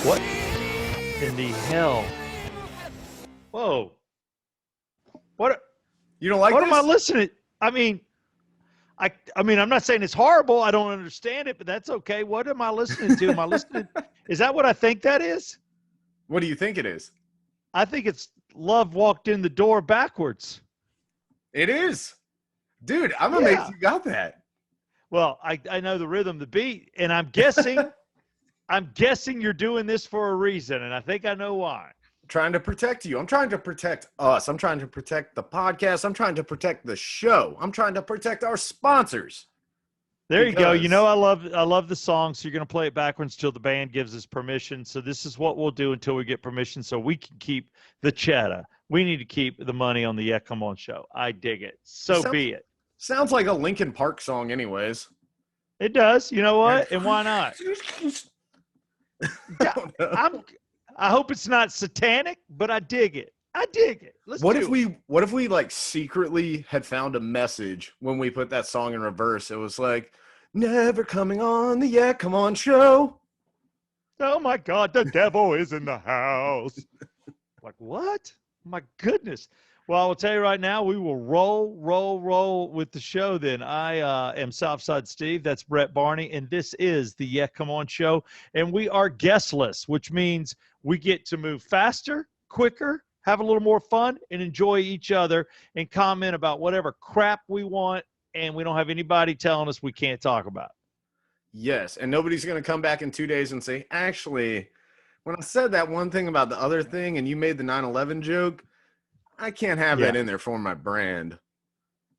What in the hell? Whoa. What? You don't like What this? am I listening? I mean, I'm not saying it's horrible. I don't understand it, but that's okay. What am I listening to? Am I listening? Is that what I think that is? What do you think it is? I think it's Love Walked in the Door backwards. It is. Dude, I'm amazed Yeah. you got that. Well, I know the rhythm, the beat, and I'm guessing you're doing this for a reason, and I think I know why. I'm trying to protect you. I'm trying to protect us. I'm trying to protect the podcast. I'm trying to protect the show. I'm trying to protect our sponsors. There you go. You know, I love the song, so you're going to play it backwards until the band gives us permission. So this is what we'll do until we get permission so we can keep the cheddar. We need to keep the money on the Yeah Come On show. I dig it. Be it. Sounds like a Linkin Park song anyways. It does. You know what? And why not? I hope it's not satanic, but I dig it. I dig it. What if we like secretly had found a message when we put that song in reverse? It was like, never coming on the Yeah Come On show. Oh my God, the devil is in the house. Like, what? My goodness. Well, I will tell you right now, we will roll with the show then. I am Southside Steve. That's Brett Barney. And this is the Yeah Come On show. And we are guestless, which means we get to move faster, quicker, have a little more fun, and enjoy each other and comment about whatever crap we want. And we don't have anybody telling us we can't talk about it. Yes. And nobody's going to come back in 2 days and say, actually, when I said that one thing about the other thing and you made the 9/11 joke, I can't have that in there for my brand.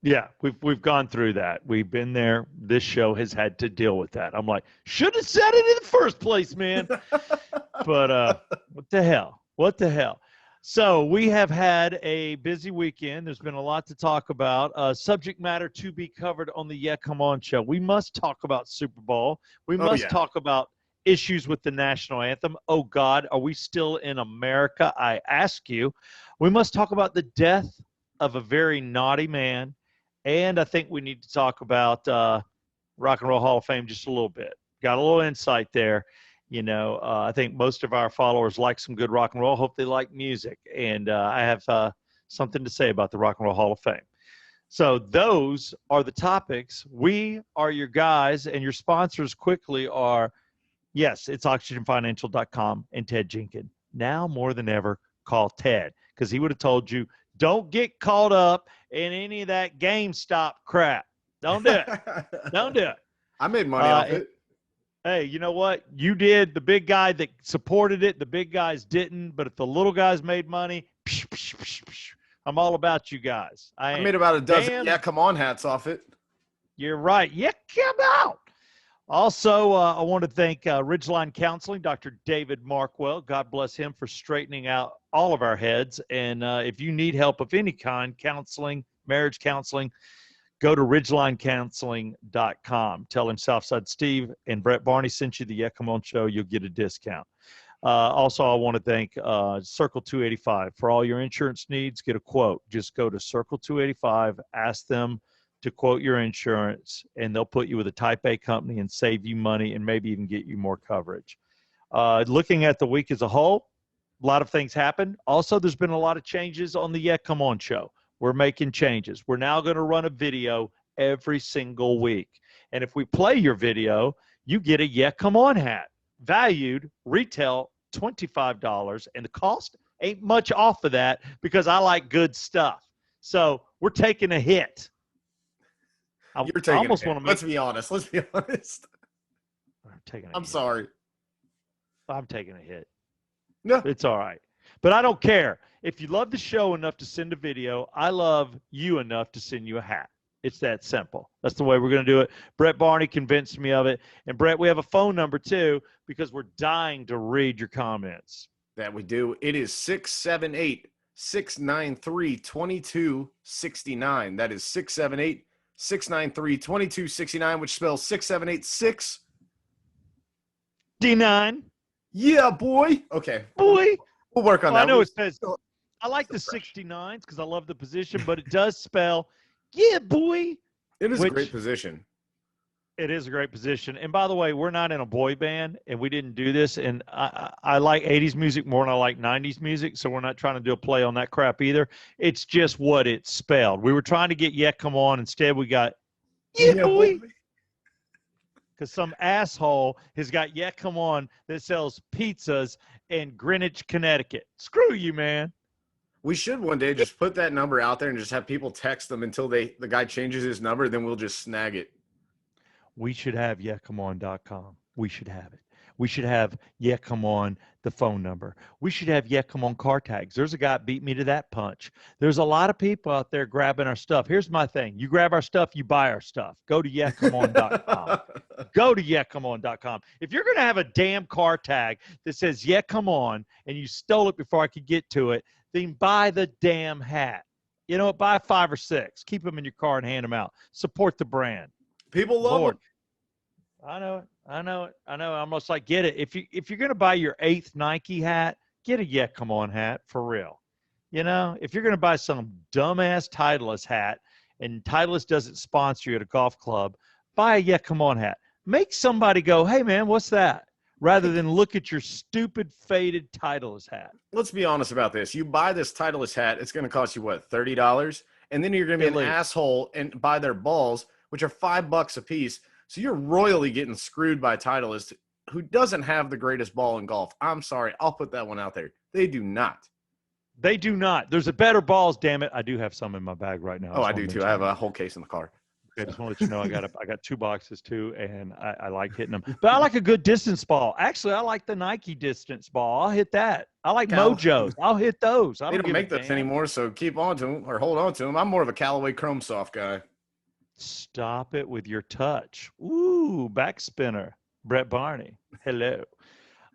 Yeah, we've gone through that. We've been there. This show has had to deal with that. I'm like, should have said it in the first place, man. But what the hell? What the hell? So we have had a busy weekend. There's been a lot to talk about. Subject matter to be covered on the Yeah Come On show. We must talk about Super Bowl. We must talk about issues with the national anthem. Oh, God, are we still in America? I ask you. We must talk about the death of a very naughty man. And I think we need to talk about Rock and Roll Hall of Fame just a little bit. Got a little insight there. You know, I think most of our followers like some good rock and roll. Hope they like music. And I have something to say about the Rock and Roll Hall of Fame. So those are the topics. We are your guys, and your sponsors quickly are, yes, it's oxygenfinancial.com and Ted Jenkins. Now more than ever, call Ted, because he would have told you, don't get caught up in any of that GameStop crap. Don't do it. Don't do it. I made money off it. Hey, you know what? You did. The big guy that supported it, the big guys didn't. But if the little guys made money, I'm all about you guys. I made about a dozen Yeah Come On hats off it. You're right. Yeah, come out. Also, I want to thank Ridgeline Counseling, Dr. David Markwell. God bless him for straightening out all of our heads. And if you need help of any kind, counseling, marriage counseling, go to ridgelinecounseling.com. Tell him Southside Steve and Brett Barney sent you the Yeah Come On show. You'll get a discount. Also, I want to thank Circle 285 for all your insurance needs. Get a quote. Just go to Circle 285, ask them to quote your insurance, and they'll put you with a type A company and save you money and maybe even get you more coverage. Looking at the week as a whole, a lot of things happened. Also, there's been a lot of changes on the Yeah Come On show. We're making changes. We're now going to run a video every single week. And if we play your video, you get a Yeah Come On hat, valued retail $25, and the cost ain't much off of that because I like good stuff. So we're taking a hit. You're taking a hit. Let's be honest. I'm taking a hit. Sorry. I'm taking a hit. No. It's all right. But I don't care. If you love the show enough to send a video, I love you enough to send you a hat. It's that simple. That's the way we're going to do it. Brett Barney convinced me of it. And, Brett, we have a phone number, too, because we're dying to read your comments. That we do. It is 678-693-2269. That is 678-693-2269, which spells 6786. D9. Yeah, boy. Okay. Boy. We'll work on that. I know it says, I like the 69s because I love the position, but it does spell, yeah, boy. It is a great position. It is a great position. And by the way, we're not in a boy band, and we didn't do this. And I like 80s music more than I like 90s music, so we're not trying to do a play on that crap either. It's just what it's spelled. We were trying to get Yeah Come On. Instead, we got Yeah Boy. Because some asshole has got Yeah Come On that sells pizzas in Greenwich, Connecticut. Screw you, man. We should one day just put that number out there and just have people text them until the guy changes his number. Then we'll just snag it. We should have yeahcomeon.com. We should have it. We should have Yeah Come On, the phone number. We should have Yeah Come On car tags. There's a guy beat me to that punch. There's a lot of people out there grabbing our stuff. Here's my thing. You grab our stuff, you buy our stuff. Go to yeahcomeon.com. Go to yeahcomeon.com. If you're going to have a damn car tag that says Yeah Come On and you stole it before I could get to it, then buy the damn hat. You know what? Buy 5 or 6. Keep them in your car and hand them out. Support the brand. People love them. I know it. I know. I'm almost like, get it. If you're going to buy your 8th Nike hat, get a Yeah Come On hat for real. You know, if you're going to buy some dumbass Titleist hat and Titleist doesn't sponsor you at a golf club, buy a Yeah Come On hat. Make somebody go, hey, man, what's that? Rather than look at your stupid faded Titleist hat. Let's be honest about this. You buy this Titleist hat, it's going to cost you, what, $30? And then you're going to be an asshole and buy their balls, which are $5 a piece. So you're royally getting screwed by Titleist, who doesn't have the greatest ball in golf. I'm sorry. I'll put that one out there. They do not. They do not. There's a better balls, damn it. I do have some in my bag right now. Oh, I do too. I have a whole case in the car. I just want to let you know I got 2 boxes too, and I like hitting them. But I like a good distance ball. Actually, I like the Nike distance ball. I'll hit that. I like Mojos. I'll hit those. They don't make those anymore, so keep on to them or hold on to them. I'm more of a Callaway Chrome Soft guy. Stop it with your touch. Ooh, back spinner. Brett Barney. Hello.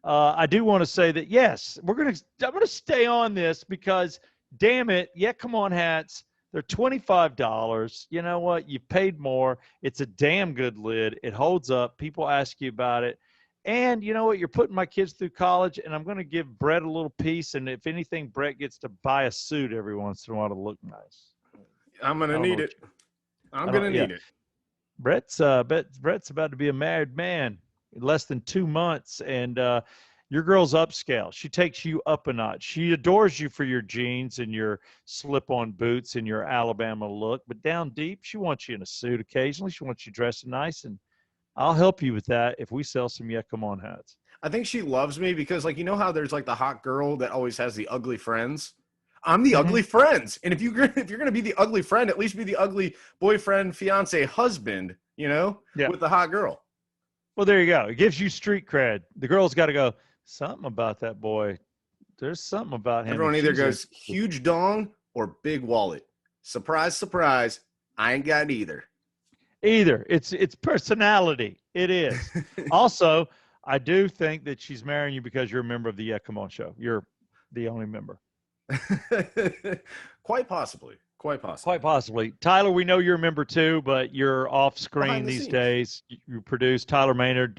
I do want to say that, yes, I'm going to stay on this because, damn it, Yeah Come On hats, they're $25. You know what? You paid more. It's a damn good lid. It holds up. People ask you about it. And you know what? You're putting my kids through college, and I'm going to give Brett a little piece. And if anything, Brett gets to buy a suit every once in a while to look nice. I'm going to need it. I'm going to need it. Brett's about to be a married man in less than 2 months, and your girl's upscale. She takes you up a notch. She adores you for your jeans and your slip-on boots and your Alabama look, but down deep, she wants you in a suit occasionally. She wants you dressed nice, and I'll help you with that if we sell some Yeah Come On hats. I think she loves me because, like, you know how there's, like, the hot girl that always has the ugly friends? I'm the ugly friends. And if you're going to be the ugly friend, at least be the ugly boyfriend, fiance, husband, you know, with the hot girl. Well, there you go. It gives you street cred. The girl's got to go, something about that boy. There's something about him. Everyone either goes huge dong or big wallet. Surprise, surprise. I ain't got either. It's personality. It is. Also, I do think that she's marrying you because you're a member of the Yeah Come On show. You're the only member. Quite possibly. Tyler, we know you're a member too, but you're off screen these days. You produce Tyler Maynard.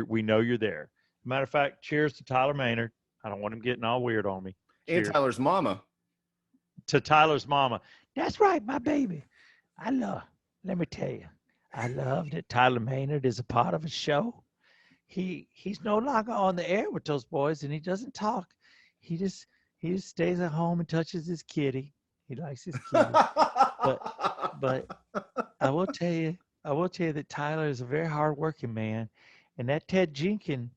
We know you're there. Matter of fact, cheers to Tyler Maynard. I don't want him getting all weird on me. And Tyler's mama. To Tyler's mama. That's right, my baby. Let me tell you, I love that Tyler Maynard is a part of a show. He's no longer on the air with those boys, and he doesn't talk. He just stays at home and touches his kitty. He likes his kitty. but I will tell you that Tyler is a very hardworking man, and that Ted Jenkins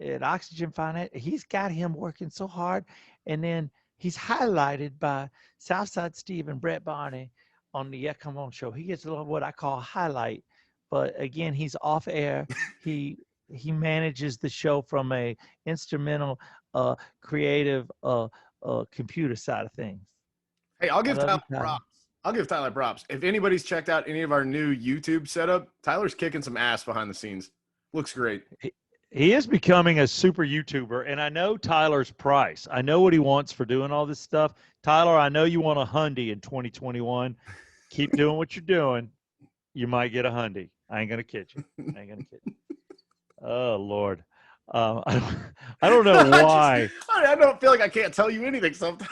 at Oxygen Finance, he's got him working so hard, and then he's highlighted by Southside Steve and Brett Barney on the Yeah Come On show. He gets a little what I call highlight, but again, he's off air. He manages the show from a instrumental, creative, computer side of things. Hey, I'll give Tyler props. If anybody's checked out any of our new YouTube setup, Tyler's kicking some ass behind the scenes. Looks great. He is becoming a super YouTuber, and I know Tyler's price. I know what he wants for doing all this stuff. Tyler, I know you want a Hyundai in 2021. Keep doing what you're doing. You might get a Hyundai. I ain't gonna kid you. Oh Lord. I don't know why. I don't feel like I can't tell you anything sometimes.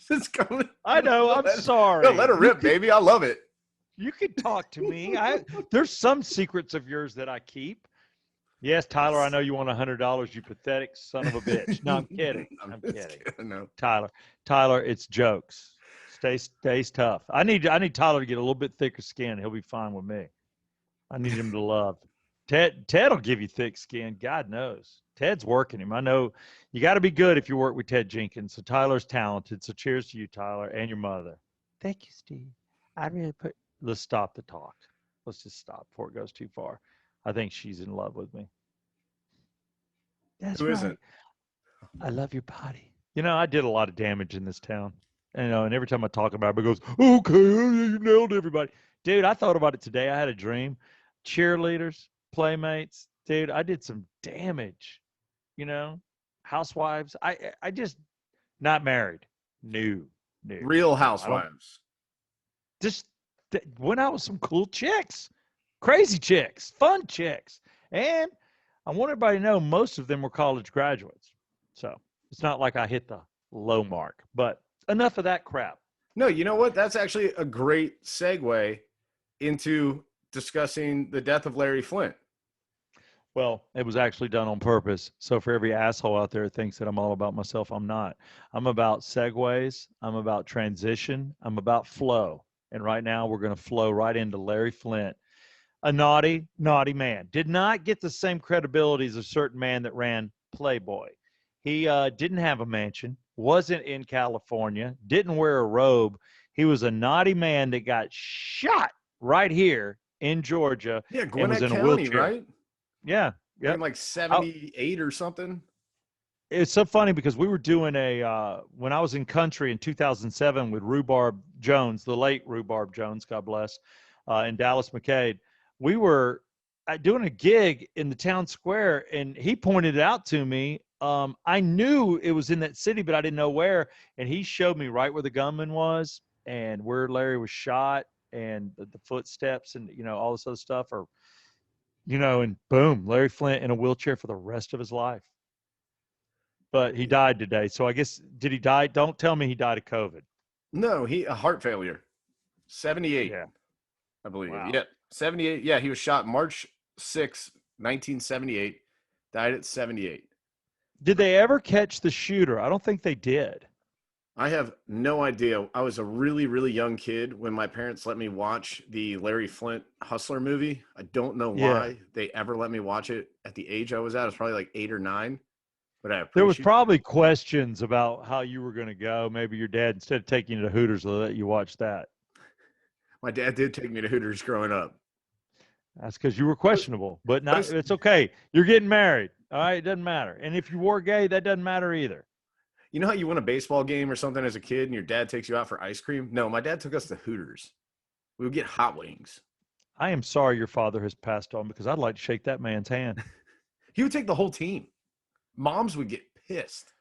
It's coming. I know. I'm sorry. Let her rip, baby. I love it. You can talk to me. There's some secrets of yours that I keep. Yes, Tyler, I know you want $100, you pathetic son of a bitch. No, I'm kidding. I'm kidding. No. Tyler, it's jokes. Stays tough. I need Tyler to get a little bit thicker skin. He'll be fine with me. I need him to love. Ted will give you thick skin. God knows. Ted's working him. I know you got to be good if you work with Ted Jenkins. So Tyler's talented. So cheers to you, Tyler, and your mother. Thank you, Steve. Let's stop the talk. Let's just stop before it goes too far. I think she's in love with me. That's Who right. isn't? I love your body. You know, I did a lot of damage in this town. And every time I talk about it, it goes, okay, you nailed everybody. Dude, I thought about it today. I had a dream. Cheerleaders, playmates. Dude, I did some damage. Housewives. I just not married. New. Real housewives. Just went out with some cool chicks, crazy chicks, fun chicks. And I want everybody to know most of them were college graduates. So it's not like I hit the low mark, but enough of that crap. No, you know what? That's actually a great segue into discussing the death of Larry Flynt. Well, it was actually done on purpose. So for every asshole out there who thinks that I'm all about myself, I'm not. I'm about segues. I'm about transition. I'm about flow. And right now we're going to flow right into Larry Flynt, a naughty, naughty man. Did not get the same credibility as a certain man that ran Playboy. He didn't have a mansion, wasn't in California, didn't wear a robe. He was a naughty man that got shot right here in Georgia. Yeah, Gwinnett County, right? Yeah. Yeah. Like 78 or something. It's so funny because we were doing when I was in country in 2007 with Rhubarb Jones, the late Rhubarb Jones, God bless, and Dallas McCade. We were doing a gig in the town square, and he pointed it out to me. I knew it was in that city, but I didn't know where. And he showed me right where the gunman was and where Larry was shot and the footsteps and, all this other stuff are, and boom, Larry Flynt in a wheelchair for the rest of his life. But he died today. So I guess, did he die? Don't tell me he died of COVID. No, a heart failure. 78, yeah. I believe. Wow. Yeah, 78. Yeah, he was shot March 6, 1978. Died at 78. Did they ever catch the shooter? I don't think they did. I have no idea. I was a really, really young kid when my parents let me watch the Larry Flynt Hustler movie. I don't know why they ever let me watch it at the age I was at. I was probably like 8 or 9. But there was probably questions about how you were going to go. Maybe your dad, instead of taking you to Hooters, will let you watch that. My dad did take me to Hooters growing up. That's because you were questionable, but it's okay. You're getting married. All right. It doesn't matter. And if you were gay, that doesn't matter either. You know how you win a baseball game or something as a kid and your dad takes you out for ice cream? No, my dad took us to Hooters. We would get hot wings. I am sorry your father has passed on because I'd like to shake that man's hand. He would take the whole team. Moms would get pissed.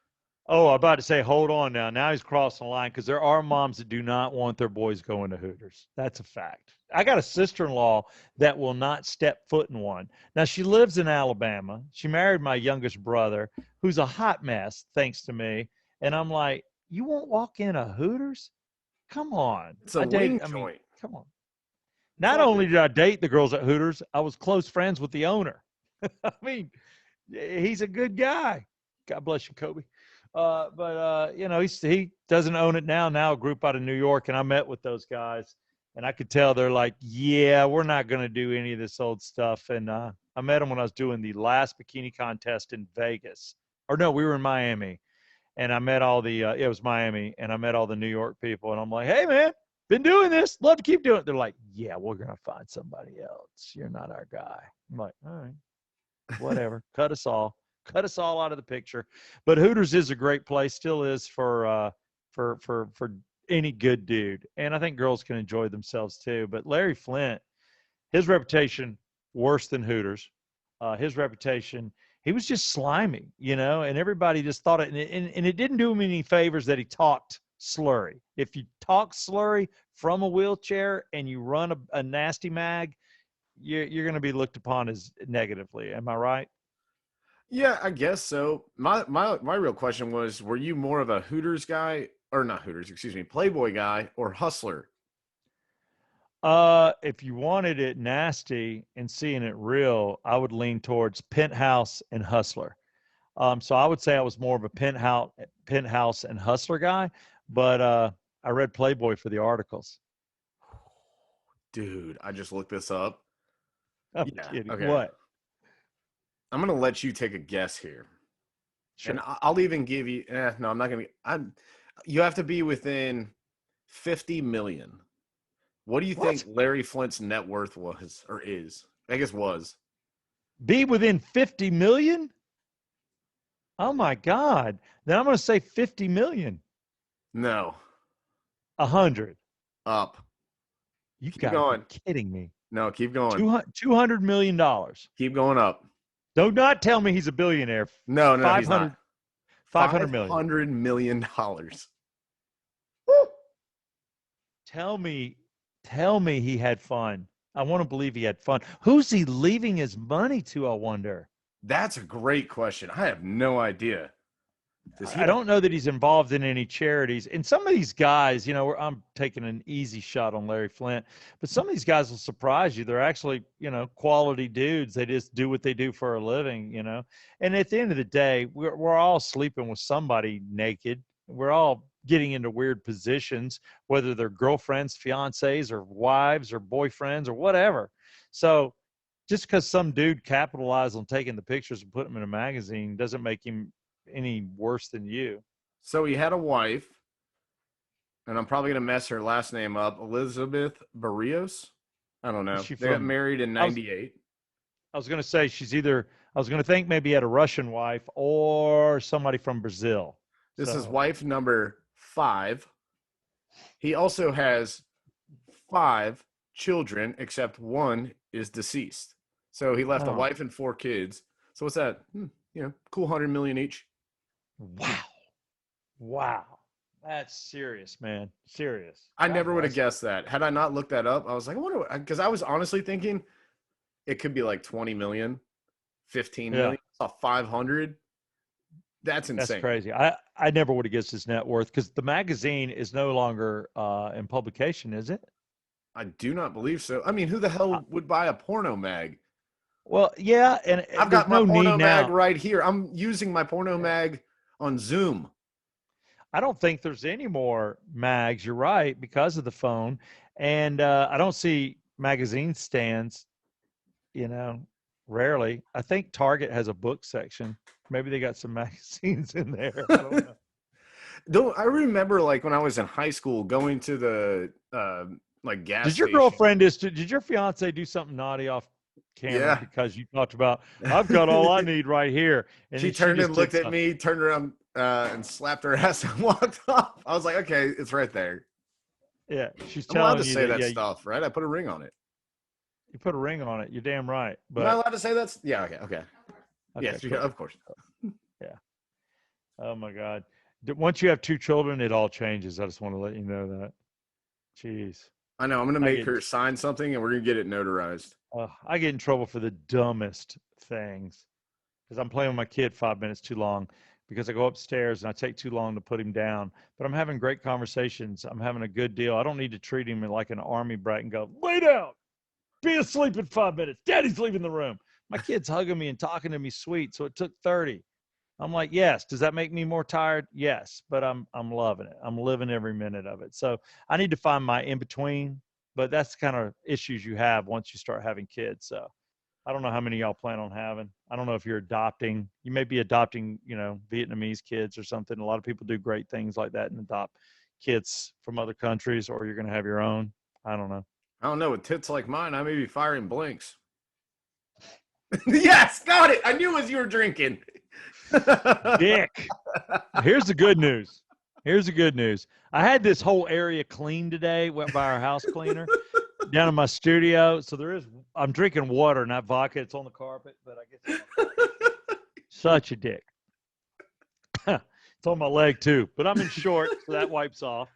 Oh, I'm about to say, hold on now. Now he's crossing the line because there are moms that do not want their boys going to Hooters. That's a fact. I got a sister-in-law that will not step foot in one. Now, she lives in Alabama. She married my youngest brother, who's a hot mess, thanks to me. And I'm like, you won't walk in a Hooters? Come on. It's a wing joint. Come on. Not only did I date the girls at Hooters, I was close friends with the owner. I mean, he's a good guy. God bless you, Kobe. He doesn't own it now. Now a group out of New York, and I met with those guys, and I could tell they're like, yeah, we're not going to do any of this old stuff. And I met them when I was doing the last bikini contest in Vegas. Or no, we were in Miami, and I met all the it was Miami, and I met all the New York people, and I'm like, hey, man, been doing this. Love to keep doing it. They're like, yeah, we're going to find somebody else. You're not our guy. I'm like, all right. Whatever. Cut us all out of the picture. But Hooters is a great place, still is for any good dude. And I think girls can enjoy themselves too. But Larry Flynt, his reputation worse than Hooters. His reputation, he was just slimy, and everybody just thought it. And it didn't do him any favors that he talked slurry. If you talk slurry from a wheelchair and you run a nasty mag, you're going to be looked upon as negatively. Am I right? Yeah, I guess so. My real question was, were you more of a Hooters guy, or not Hooters, excuse me, Playboy guy or Hustler? If you wanted it nasty and seeing it real, I would lean towards Penthouse and Hustler. So I would say I was more of a Penthouse and Hustler guy, but I read Playboy for the articles. Dude, I just looked this up. I'm kidding. Okay. What? I'm gonna let you take a guess here. Sure. And I'll even give you. No, I'm not gonna. You have to be within 50 million. What do you think Larry Flynt's net worth was or is? I guess was. Be within 50 million? Oh my God. Then I'm going to say 50 million. No. 100. Up. You got to be kidding me. No, keep going. $200 million. Keep going up. Do not tell me he's a billionaire. No, he's not. 500 million. $500 million. Woo. Tell me he had fun. I want to believe he had fun. Who's he leaving his money to, I wonder? That's a great question. I have no idea. I don't know that he's involved in any charities. And some of these guys, I'm taking an easy shot on Larry Flynt, but some of these guys will surprise you. They're actually, quality dudes. They just do what they do for a living, And at the end of the day, we're all sleeping with somebody naked. We're all getting into weird positions, whether they're girlfriends, fiancés, or wives or boyfriends or whatever. So just because some dude capitalized on taking the pictures and putting them in a magazine doesn't make him any worse than you. So he had a wife, and I'm probably going to mess her last name up, Elizabeth Barrios. I don't know. They got married in 98. I was going to say I was going to think maybe he had a Russian wife or somebody from Brazil. This is wife number 5. He also has 5 children, except one is deceased. So he left a wife and 4 kids. So what's that? Cool 100 million each. Wow. That's serious, man. Serious. I never would have guessed that. Had I not looked that up, I was like, I wonder, because I was honestly thinking it could be like 20 million, 15 million, 500. That's insane. That's crazy. I never would have guessed his net worth because the magazine is no longer in publication, is it? I do not believe so. I mean, who the hell would buy a porno mag? Well, yeah, and I've got my porno mag right here. I'm using my porno mag on Zoom. I don't think there's any more mags. You're right, because of the phone. And I don't see magazine stands, rarely. I think Target has a book section. Maybe they got some magazines in there. I don't know. I remember when I was in high school going to the gas Did your station. girlfriend did your fiance do something naughty off camera because you talked about I've got all I need right here, and she turned and looked at me, turned around and slapped her ass and walked off. I was like, okay, it's right there. Yeah, she's I'm telling allowed to you say that stuff, right? I put a ring on it. You put a ring on it. You're damn right. But am I allowed to say that? Yeah. Okay. Yes, cool. Of course. Yeah. Oh my God. Once you have 2 children, it all changes. I just want to let you know that. Jeez. I know. I'm going to make her sign something, and we're going to get it notarized. I get in trouble for the dumbest things because I'm playing with my kid 5 minutes too long because I go upstairs and I take too long to put him down. But I'm having great conversations. I'm having a good deal. I don't need to treat him like an army brat and go, lay down, be asleep in 5 minutes. Daddy's leaving the room. My kid's hugging me and talking to me sweet, so it took 30. I'm like, yes. Does that make me more tired? Yes, but I'm loving it. I'm living every minute of it. So I need to find my in-between, but that's the kind of issues you have once you start having kids. So I don't know how many y'all plan on having. I don't know if you're adopting. You may be adopting, Vietnamese kids or something. A lot of people do great things like that and adopt kids from other countries, or you're going to have your own. I don't know. I don't know. With tits like mine, I may be firing blanks. Yes, got it. I knew as you were drinking. Dick. Here's the good news. I had this whole area cleaned today, went by our house cleaner down in my studio. So I'm drinking water, not vodka. It's on the carpet, but I guess such a dick. It's on my leg too, but I'm in shorts, so that wipes off.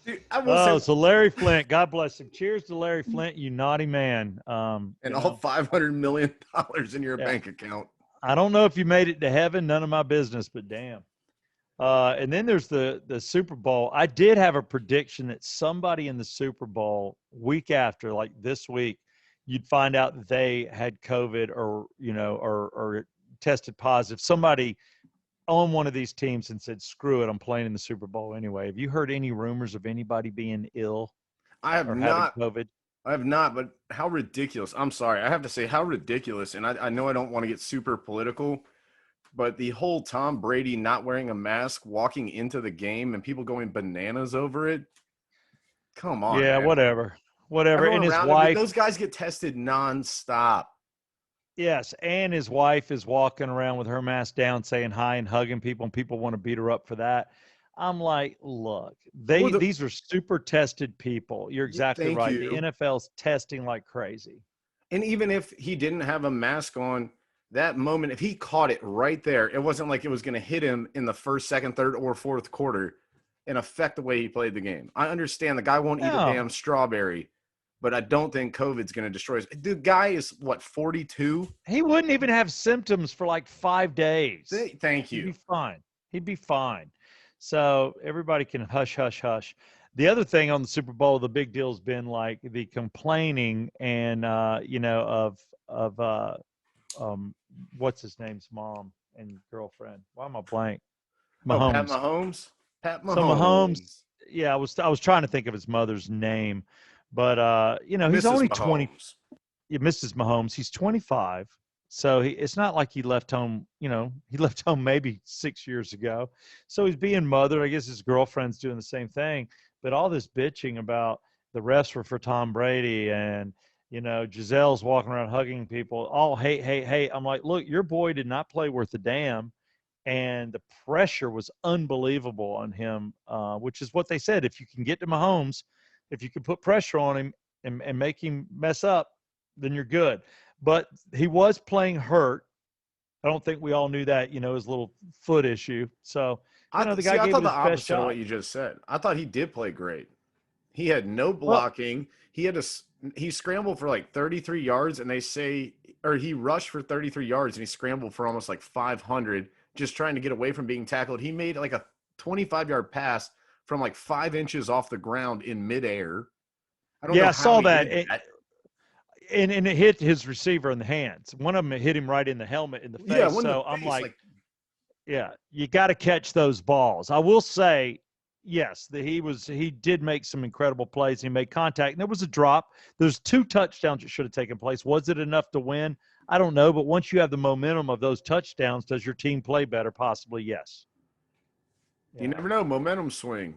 Dude, so Larry Flynt, God bless him. Cheers to Larry Flynt, you naughty man. And all $500 million in your bank account. I don't know if you made it to heaven. None of my business, but damn. And then there's the Super Bowl. I did have a prediction that somebody in the Super Bowl week after, like this week, you'd find out that they had COVID or or tested positive. Somebody on one of these teams and said, "Screw it, I'm playing in the Super Bowl anyway." Have you heard any rumors of anybody being ill I have or having not. COVID? I have not, but how ridiculous. I'm sorry. I have to say how ridiculous. And I know I don't want to get super political, but the whole Tom Brady not wearing a mask, walking into the game and people going bananas over it. Come on, Yeah, man. whatever. Everyone And his around him, wife, those guys get tested nonstop. yes, and his wife is walking around with her mask down, saying hi and hugging people, and people want to beat her up for that. I'm like, look, Or the, these are super tested people. You're exactly thank right. The you. NFL's testing like crazy. And even if he didn't have a mask on, that moment, if he caught it right there, it wasn't like it was going to hit him in the first, second, third, or fourth quarter and affect the way he played the game. I understand the guy won't eat a damn No, strawberry, but I don't think COVID's going to destroy us. The guy is, what, 42? he wouldn't even have symptoms for like 5 days. Thank He'd be you. fine. He'd be fine. So everybody can hush, hush, hush. The other thing on the Super Bowl, the big deal has been like the complaining and of um what's his name's mom and girlfriend. Why am I blank? Oh, Pat Mahomes. Mahomes? Pat So Mahomes, Mahomes. yeah, I was trying to think of his mother's name, but he's Mrs. only 20. Mahomes. Yeah, Mrs. Mahomes. He's 25. So it's not like he left home, he left home maybe 6 years ago. So he's being mothered. I guess his girlfriend's doing the same thing. But all this bitching about the refs were for Tom Brady and, Giselle's walking around hugging people, all hate, hate, hate. I'm like, look, your boy did not play worth a damn. And the pressure was unbelievable on him, which is what they said. If you can get to Mahomes, if you can put pressure on him and make him mess up, then you're good. But he was playing hurt. I don't think we all knew that, his little foot issue. So, the guy I gave thought it the his best opposite of shot. what you just said. I thought he did play great. He had no Well, blocking. He scrambled for like 33 yards, and he rushed for 33 yards, and he scrambled for almost like 500, just trying to get away from being tackled. He made like a 25-yard pass from like 5 inches off the ground in midair. I don't know yeah, I how saw he that. did that. And it hit his receiver in the hands. One of them hit him right in the helmet in the Yeah, face. one in So the I'm face. like, yeah, you got to catch those balls. I will say, yes, he did make some incredible plays. He made contact. And there was a drop. There's 2 touchdowns that should have taken place. Was it enough to win? I don't know. But once you have the momentum of those touchdowns, does your team play better? Possibly, yes. You never know. Momentum swing.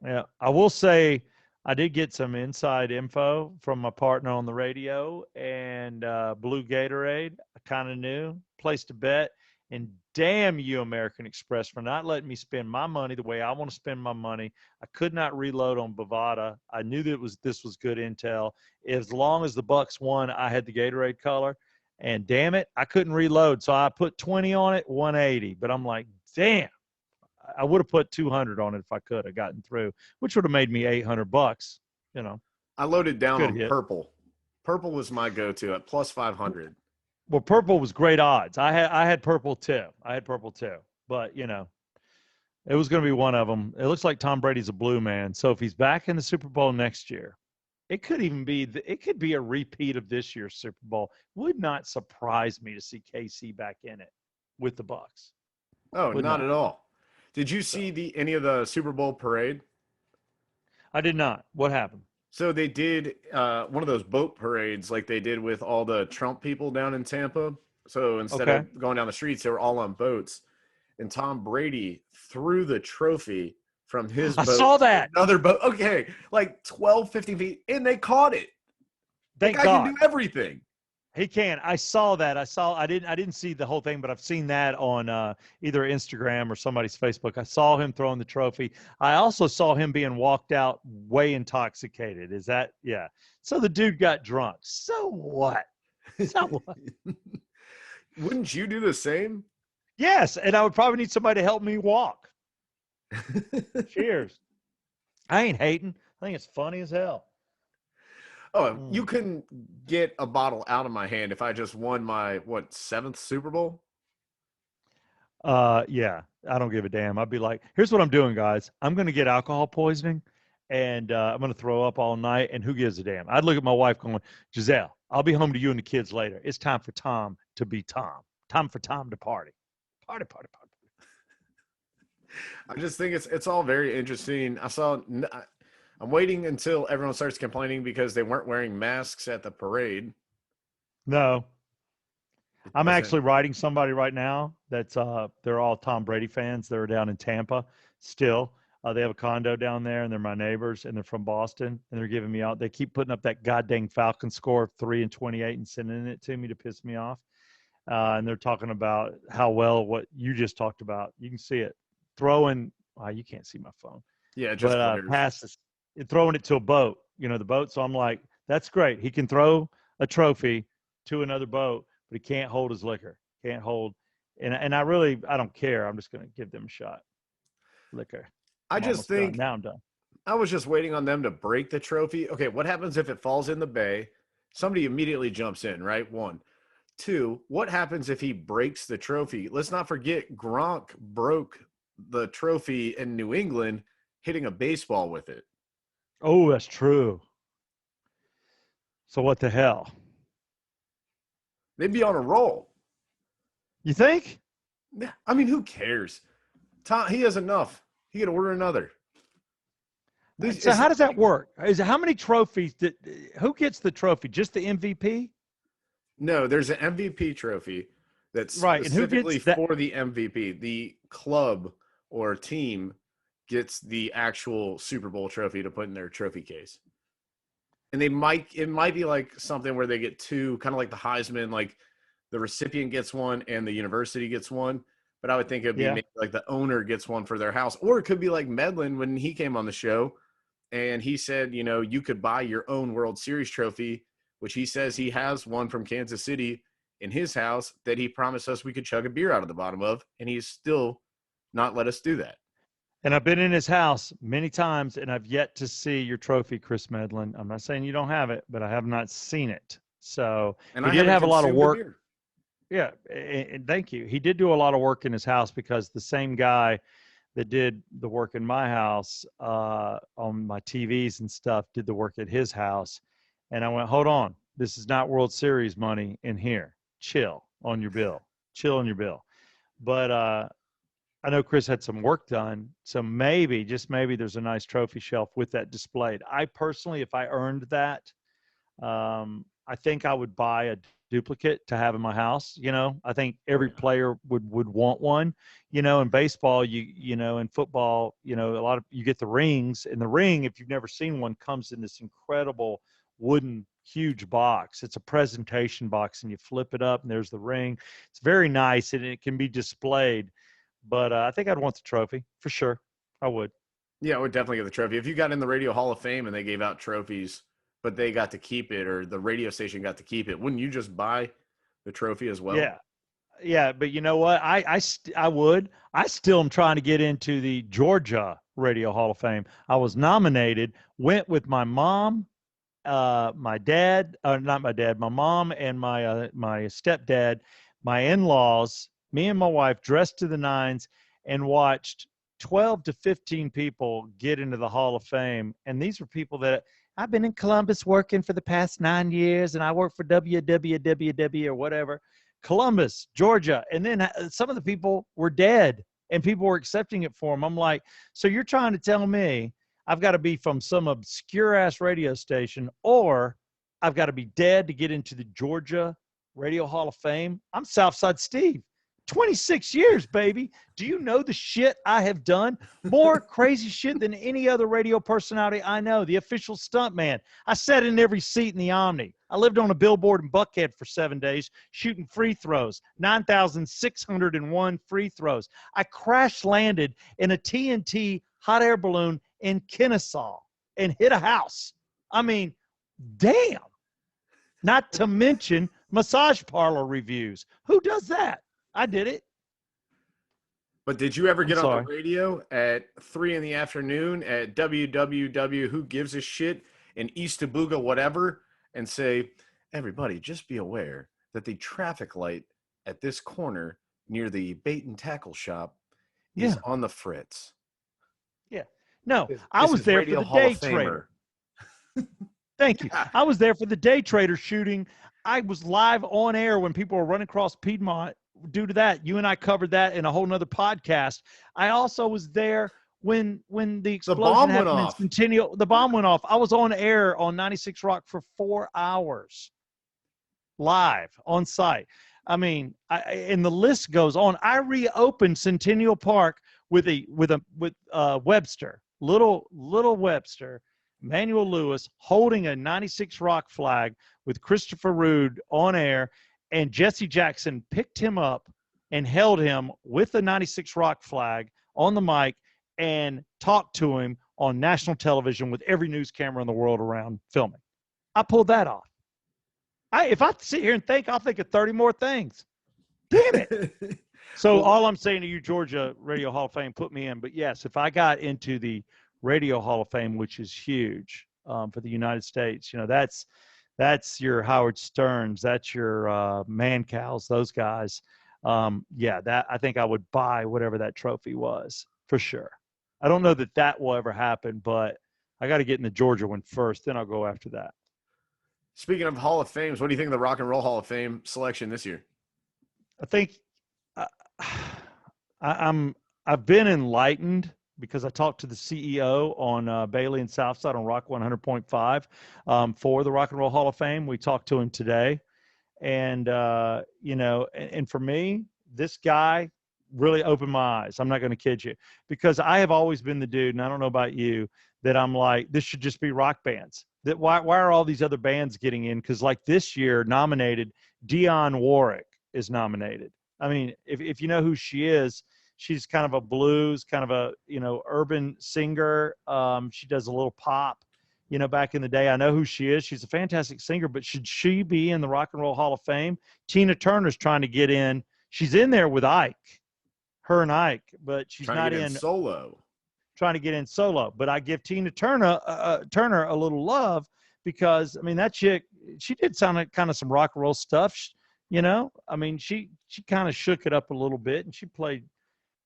Yeah. I will say I did get some inside info from my partner on the radio and Blue Gatorade. I kind of knew. Placed a bet. And damn you, American Express, for not letting me spend my money the way I want to spend my money. I could not reload on Bovada. I knew that this was good intel. As long as the Bucks won, I had the Gatorade color. And damn it, I couldn't reload. So I put 20 on it, 180. But I'm like, damn, I would have put 200 on it if I could have gotten through, which would have made me $800. I loaded down Good on hit. purple. Purple was my go-to at plus 500. Well, purple was great odds. I had purple too. But it was going to be one of them. It looks like Tom Brady's a blue man. So if he's back in the Super Bowl next year, it could be a repeat of this year's Super Bowl. Would not surprise me to see KC back in it with the Bucks. Oh, Would not not. at all. Did you see any of the Super Bowl parade? I did not. What happened? So they did one of those boat parades like they did with all the Trump people down in Tampa. So instead Okay. of going down the streets, they were all on boats. And Tom Brady threw the trophy from his I boat saw to that. another boat. Okay, like 12, 15 feet, and they caught it. That Thank guy God. can do everything. He can. I saw that. I didn't see the whole thing, but I've seen that on either Instagram or somebody's Facebook. I saw him throwing the trophy. I also saw him being walked out way intoxicated. Is that yeah. So the dude got drunk. So what? So what? Wouldn't you do the same? Yes, and I would probably need somebody to help me walk. Cheers. I ain't hating. I think it's funny as hell. Oh, you couldn't get a bottle out of my hand if I just won my 7th Super Bowl? Yeah, I don't give a damn. I'd be like, here's what I'm doing, guys. I'm going to get alcohol poisoning, and I'm going to throw up all night, and who gives a damn? I'd look at my wife going, Giselle, I'll be home to you and the kids later. It's time for Tom to be Tom. Time for Tom to party. Party, party, party. I just think it's all very interesting. I'm waiting until everyone starts complaining because they weren't wearing masks at the parade. No. I'm actually writing somebody right now that's they're all Tom Brady fans. They're down in Tampa still. They have a condo down there, and they're my neighbors, and they're from Boston, and they're giving me out. They keep putting up that goddamn Falcon score of 3-28 and sending it to me to piss me off. And they're talking about how well what you just talked about. You can see it. Throwing, you can't see my phone. Yeah, just passes, throwing it to a boat. You know, the boat. So I'm like, that's great. He can throw a trophy to another boat, but he can't hold his liquor. Can't hold. And I don't care. I'm just going to give them a shot. Liquor. I just think done. Now I'm done. I was just waiting on them to break the trophy. Okay, what happens if it falls in the bay? Somebody immediately jumps in, right? 1. 2, what happens if he breaks the trophy? Let's not forget Gronk broke the trophy in New England hitting a baseball with it. Oh, that's true. So what the hell? They'd be on a roll. You think? I mean, who cares? Tom, he has enough. He could order another. So how does that work? How many trophies? Who gets the trophy? Just the MVP? No, there's an MVP trophy that's right. specifically for the MVP. The club or team gets the actual Super Bowl trophy to put in their trophy case. And it might be like something where they get 2, kind of like the Heisman, like the recipient gets one and the university gets one. But I would think it'd be maybe like the owner gets one for their house. Or it could be like Medlin when he came on the show and he said, you know, you could buy your own World Series trophy, which he says he has one from Kansas City in his house that he promised us we could chug a beer out of the bottom of, and he's still not let us do that. And I've been in his house many times, and I've yet to see your trophy, Chris Medlin. I'm not saying you don't have it, but I have not seen it. So and he did have a lot of work. Yeah, and thank you. He did do a lot of work in his house because the same guy that did the work in my house on my TVs and stuff did the work at his house. And I went, hold on. This is not World Series money in here. Chill on your bill. Chill on your bill. But I know Chris had some work done. So maybe, just maybe, there's a nice trophy shelf with that displayed. I personally, if I earned that, I think I would buy a duplicate to have in my house. You know, I think every player would want one. You know, in baseball, you know, in football, you know, you get the rings, and the ring, if you've never seen one, comes in this incredible wooden huge box. It's a presentation box, and you flip it up and there's the ring. It's very nice, and it can be displayed. But I think I'd want the trophy for sure. I would. Yeah, I would definitely get the trophy. If you got in the Radio Hall of Fame and they gave out trophies, but they got to keep it, or the radio station got to keep it, wouldn't you just buy the trophy as well? Yeah. Yeah, but you know what? I would. I still am trying to get into the Georgia Radio Hall of Fame. I was nominated, went with my mom, my dad, not my dad, my mom and my stepdad, my in-laws, me and my wife dressed to the nines and watched 12 to 15 people get into the Hall of Fame. And these were people that I've been in Columbus working for the past 9 years, and I work for WWWW or whatever. Columbus, Georgia. And then some of the people were dead and people were accepting it for them. I'm like, so you're trying to tell me I've got to be from some obscure ass radio station, or I've got to be dead to get into the Georgia Radio Hall of Fame? I'm Southside Steve. 26 years, baby. Do you know the shit I have done? More crazy shit than any other radio personality I know. The official stunt man. I sat in every seat in the Omni. I lived on a billboard in Buckhead for 7 days shooting free throws, 9,601 free throws. I crash landed in a TNT hot air balloon in Kennesaw and hit a house. I mean, damn. Not to mention massage parlor reviews. Who does that? I did it. But did you ever get on the radio at 3 in the afternoon at WWW Who Gives a Shit in East Abuga, whatever, and say, everybody, just be aware that the traffic light at this corner near the bait and tackle shop Yeah. is on the fritz. Yeah. No, This I was is there Radio for the Hall day of Famer. trader. Thank you. Yeah. I was there for the day trader shooting. I was live on air when people were running across Piedmont. Due to that, you and I covered that in a whole nother podcast. I also was there when the explosion bomb went happened in off. Centennial. The bomb went off. I was on air on 96 Rock for 4 hours, live on site. I mean, and the list goes on. I reopened Centennial Park with Webster, little Webster, Manuel Lewis, holding a 96 Rock flag with Christopher Rude on air, and Jesse Jackson picked him up and held him with the 96 Rock flag on the mic and talked to him on national television with every news camera in the world around filming. I pulled that off. If I sit here and think, I'll think of 30 more things. Damn it. So all I'm saying to you, Georgia Radio Hall of Fame, put me in. But yes, if I got into the Radio Hall of Fame, which is huge for the United States, you know, that's your Howard Sterns, that's your Mancows, those guys. Yeah, that I think I would buy whatever that trophy was for sure. I don't know that will ever happen, but I got to get in the Georgia one first, then I'll go after that. Speaking of Hall of Fames, what do you think of the Rock and Roll Hall of Fame selection this year? I think I've been enlightened because I talked to the CEO on Bailey and Southside on Rock 100.5 for the Rock and Roll Hall of Fame. We talked to him today, and you know, and for me, this guy really opened my eyes. I'm not going to kid you, because I have always been the dude, and I don't know about you, that I'm like, this should just be rock bands. That why are all these other bands getting in? Because like this year, nominated Dionne Warwick is nominated. I mean, if you know who she is, she's kind of a blues, kind of a, you know, urban singer. She does a little pop, you know, back in the day. I know who she is. She's a fantastic singer, but should she be in the Rock and Roll Hall of Fame? Tina Turner's trying to get in. She's in there with Ike, her and Ike, but she's not in solo. Trying to get in solo. But I give Tina Turner a little love because, I mean, that chick, she did sound like kind of some rock and roll stuff, you know. I mean, she kind of shook it up a little bit, and she played,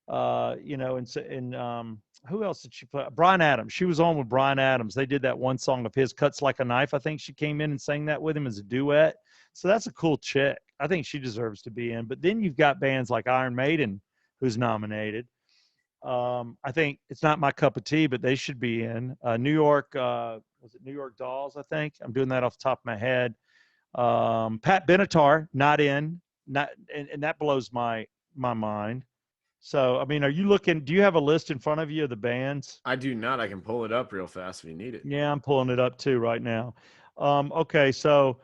you know, and who else did she play? Bryan Adams. She was on with Bryan Adams. They did that one song of his, Cuts Like a Knife. I think she came in and sang that with him as a duet. So that's a cool chick. I think she deserves to be in. But then you've got bands like Iron Maiden, who's nominated. I think it's not my cup of tea, but they should be in. New York, was it New York Dolls, I think? I'm doing that off the top of my head. Pat Benatar, not in. And that blows my mind. So, I mean, are you looking, do you have a list in front of you of the bands? I do not. I can pull it up real fast if you need it. Yeah, I'm pulling it up too right now. Okay, so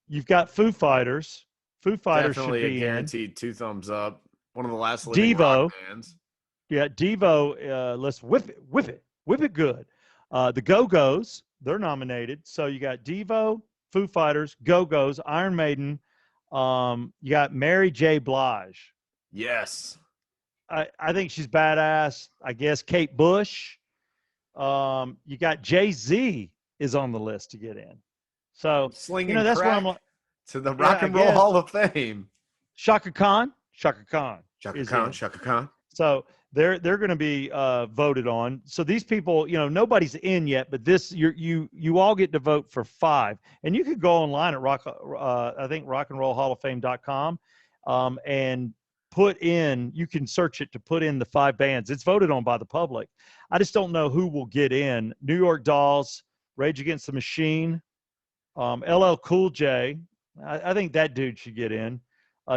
you've got Foo Fighters. Foo Fighters Definitely should be a guaranteed in. 2 thumbs up. One of the last living Devo. rock bands. Yeah, Devo, let's whip it good. The Go-Go's, they're nominated. So you got Devo, Foo Fighters, Go-Go's, Iron Maiden. You got Mary J. Blige. Yes. I think she's badass. I guess Kate Bush. You got Jay-Z is on the list to get in. So, slinging, you know, that's where I'm like, to the Rock and Roll Hall of Fame. Shaka Khan. Shaka Khan. So they're going to be voted on. So these people, you know, nobody's in yet, but this you all get to vote for 5, and you could go online at I think rockandrollhalloffame.com, and put in. You can search it to put in the 5 bands. It's voted on by the public. I just don't know who will get in. New York Dolls, Rage Against the Machine, LL Cool J. I think that dude should get in.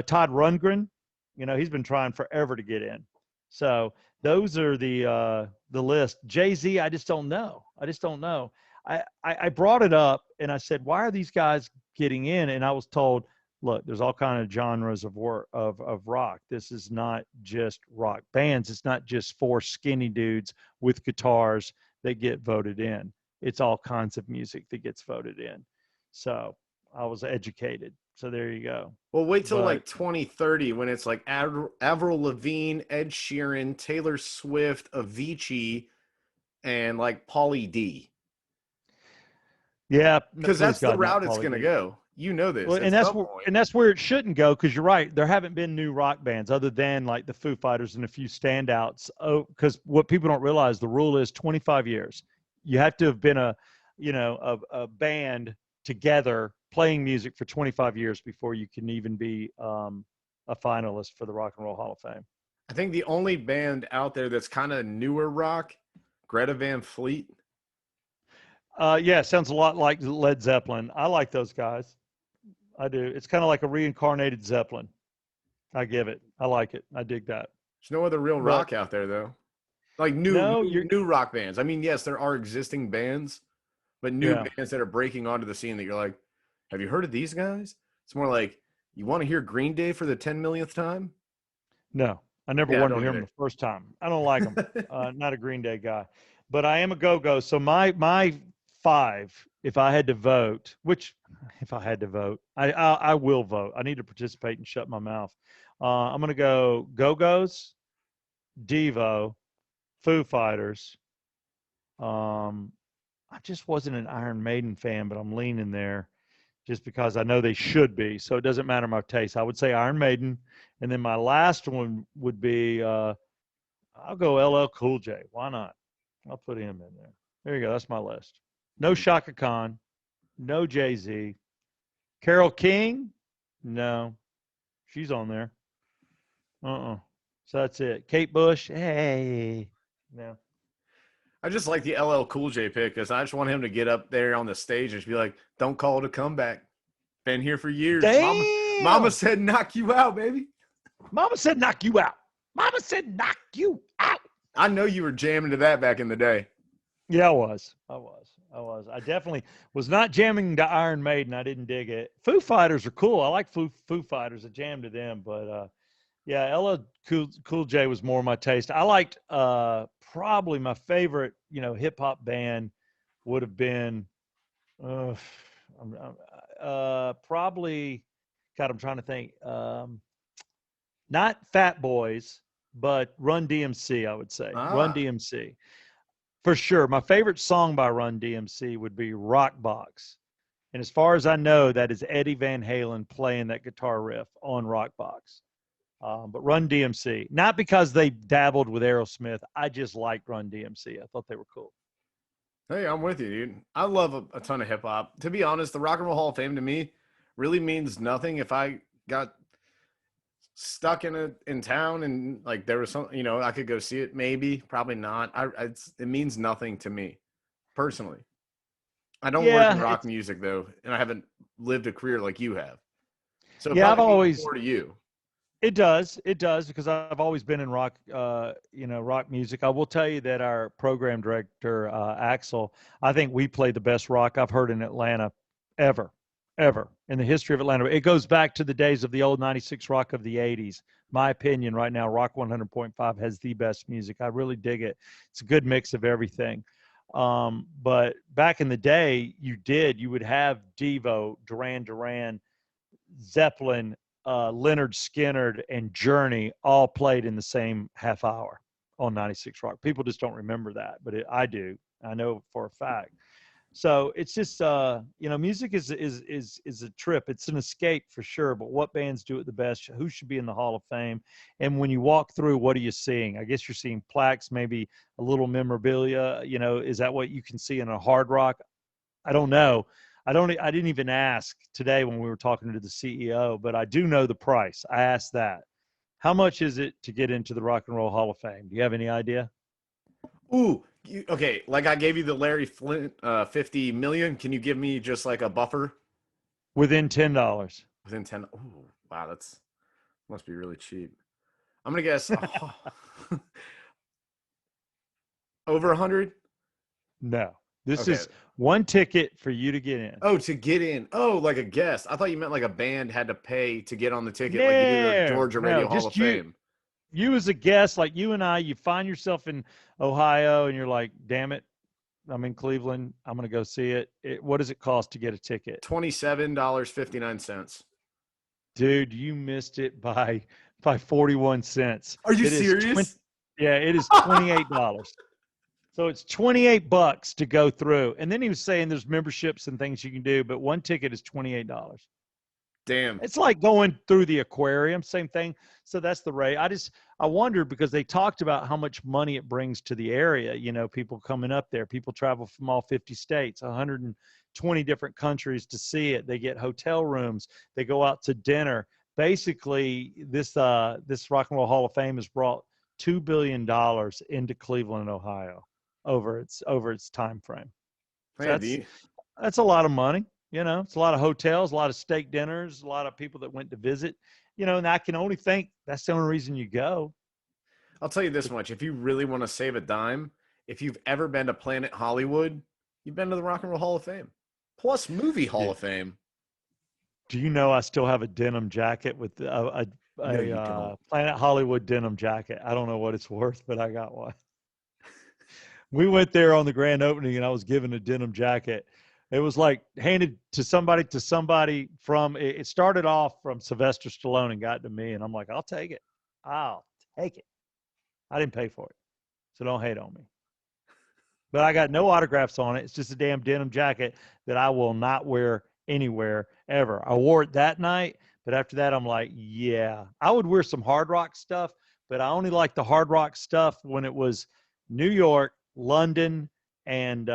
Todd Rundgren, you know, he's been trying forever to get in. So those are the list. Jay-Z, I just don't know. I brought it up and I said, why are these guys getting in? And I was told, look, there's all kind of genres of rock. This is not just rock bands. It's not just 4 skinny dudes with guitars that get voted in. It's all kinds of music that gets voted in. So I was educated. So there you go. Well, wait till like 2030 when it's like Avril Lavigne, Ed Sheeran, Taylor Swift, Avicii, and like Pauly D. Yeah, because that's the route it's going to go. you know this. Well, and that's where it shouldn't go, because you're right. There haven't been new rock bands other than like the Foo Fighters and a few standouts. Oh, because what people don't realize, the rule is 25 years. You have to have been a band together playing music for 25 years before you can even be a finalist for the Rock and Roll Hall of Fame. I think the only band out there that's kind of newer rock, Greta Van Fleet. Yeah, sounds a lot like Led Zeppelin. I like those guys. I do. It's kind of like a reincarnated Zeppelin. I give it. I like it. I dig that. There's no other real rock out there, though. Like new rock bands. I mean, yes, there are existing bands, but new bands that are breaking onto the scene that you're like, have you heard of these guys? It's more like, you want to hear Green Day for the 10 millionth time? No, I never wanted to hear them the first time. I don't like them. Not a Green Day guy, but I am a go-go. So my 5, if I had to vote, I will vote. I need to participate and shut my mouth. I'm going to go Go-Go's, Devo, Foo Fighters. I just wasn't an Iron Maiden fan, but I'm leaning there just because I know they should be. So it doesn't matter my taste. I would say Iron Maiden. And then my last one would be, I'll go LL Cool J. Why not? I'll put him in there. There you go. That's my list. No Shaka Khan. No Jay-Z. Carole King? No. She's on there. So that's it. Kate Bush? Hey. No. I just like the LL Cool J pick because I just want him to get up there on the stage and just be like, don't call it a comeback. Been here for years. Damn. Mama said knock you out, baby. Mama said knock you out. Mama said knock you out. I know you were jamming to that back in the day. Yeah, I was. I definitely was not jamming to Iron Maiden. I didn't dig it. Foo Fighters are cool. I like Foo Fighters. I jammed to them, but yeah, LL Cool J was more my taste. I liked probably my favorite, hip hop band would have been probably. God, I'm trying to think. Not Fat Boys, but Run DMC. I would say Run DMC. For sure. My favorite song by Run DMC would be Rock Box. And as far as I know, that is Eddie Van Halen playing that guitar riff on Rock Box. But Run DMC, not because they dabbled with Aerosmith. I just liked Run DMC. I thought they were cool. Hey, I'm with you, dude. I love a ton of hip hop. To be honest, the Rock and Roll Hall of Fame to me really means nothing. If I got stuck in town and like there was some, I could go see it, maybe, probably not. It means nothing to me personally. I don't work in rock music though, and I haven't lived a career like you have. So I've always more to you. It does because I've always been in rock, rock music. I will tell you that our program director, Axel, I think we play the best rock I've heard in Atlanta ever in the history of Atlanta. It goes back to the days of the old 96 rock of the 80s. My opinion right now, Rock 100.5 has the best music. I really dig it. It's a good mix of everything. But back in the day, you would have Devo, Duran Duran, Zeppelin, Leonard Skinner, and Journey all played in the same half hour on 96 Rock. People just don't remember that, but I do. I know for a fact. So it's just, music is a trip. It's an escape for sure. But what bands do it the best? Who should be in the Hall of Fame? And when you walk through, what are you seeing? I guess you're seeing plaques, maybe a little memorabilia. Is that what you can see in a hard rock? I don't know. I didn't even ask today when we were talking to the CEO, but I do know the price. I asked that. How much is it to get into the Rock and Roll Hall of Fame? Do you have any idea? Ooh, okay. Like I gave you the Larry Flynt 50 million. Can you give me just like a buffer? Within $10. Within 10. Ooh, wow, must be really cheap. I'm gonna guess over 100. No, this is one ticket for you to get in. Oh, to get in. Oh, like a guest. I thought you meant like a band had to pay to get on the ticket, like you do the Georgia Radio Hall of Fame. You as a guest, like you and I, you find yourself in Ohio and you're like, damn it, I'm in Cleveland. I'm going to go see it. What does it cost to get a ticket? $27.59. Dude, you missed it by 41 cents. Are you serious? It is $28. So it's $28 to go through. And then he was saying there's memberships and things you can do, but one ticket is $28. Damn. It's like going through the aquarium, same thing. So that's the rate. I wondered because they talked about how much money it brings to the area. You know, people coming up there, people travel from all 50 states, 120 different countries to see it. They get hotel rooms. They go out to dinner. Basically, this Rock and Roll Hall of Fame has brought $2 billion into Cleveland, Ohio over its time frame. So that's a lot of money. You know, it's a lot of hotels, a lot of steak dinners, a lot of people that went to visit, you know, and I can only think that's the only reason you go. I'll tell you this much. If you really want to save a dime, if you've ever been to Planet Hollywood, you've been to the Rock and Roll Hall of Fame, plus Movie Hall of Fame. Do you know I still have a denim jacket with a Planet Hollywood denim jacket? I don't know what it's worth, but I got one. We went there on the grand opening and I was given a denim jacket. It was like handed to somebody from, it started off from Sylvester Stallone and got to me. And I'm like, I'll take it. I'll take it. I didn't pay for it. So don't hate on me. But I got no autographs on it. It's just a damn denim jacket that I will not wear anywhere ever. I wore it that night, but after that, I'm like, yeah, I would wear some Hard Rock stuff, but I only liked the Hard Rock stuff when it was New York, London, and,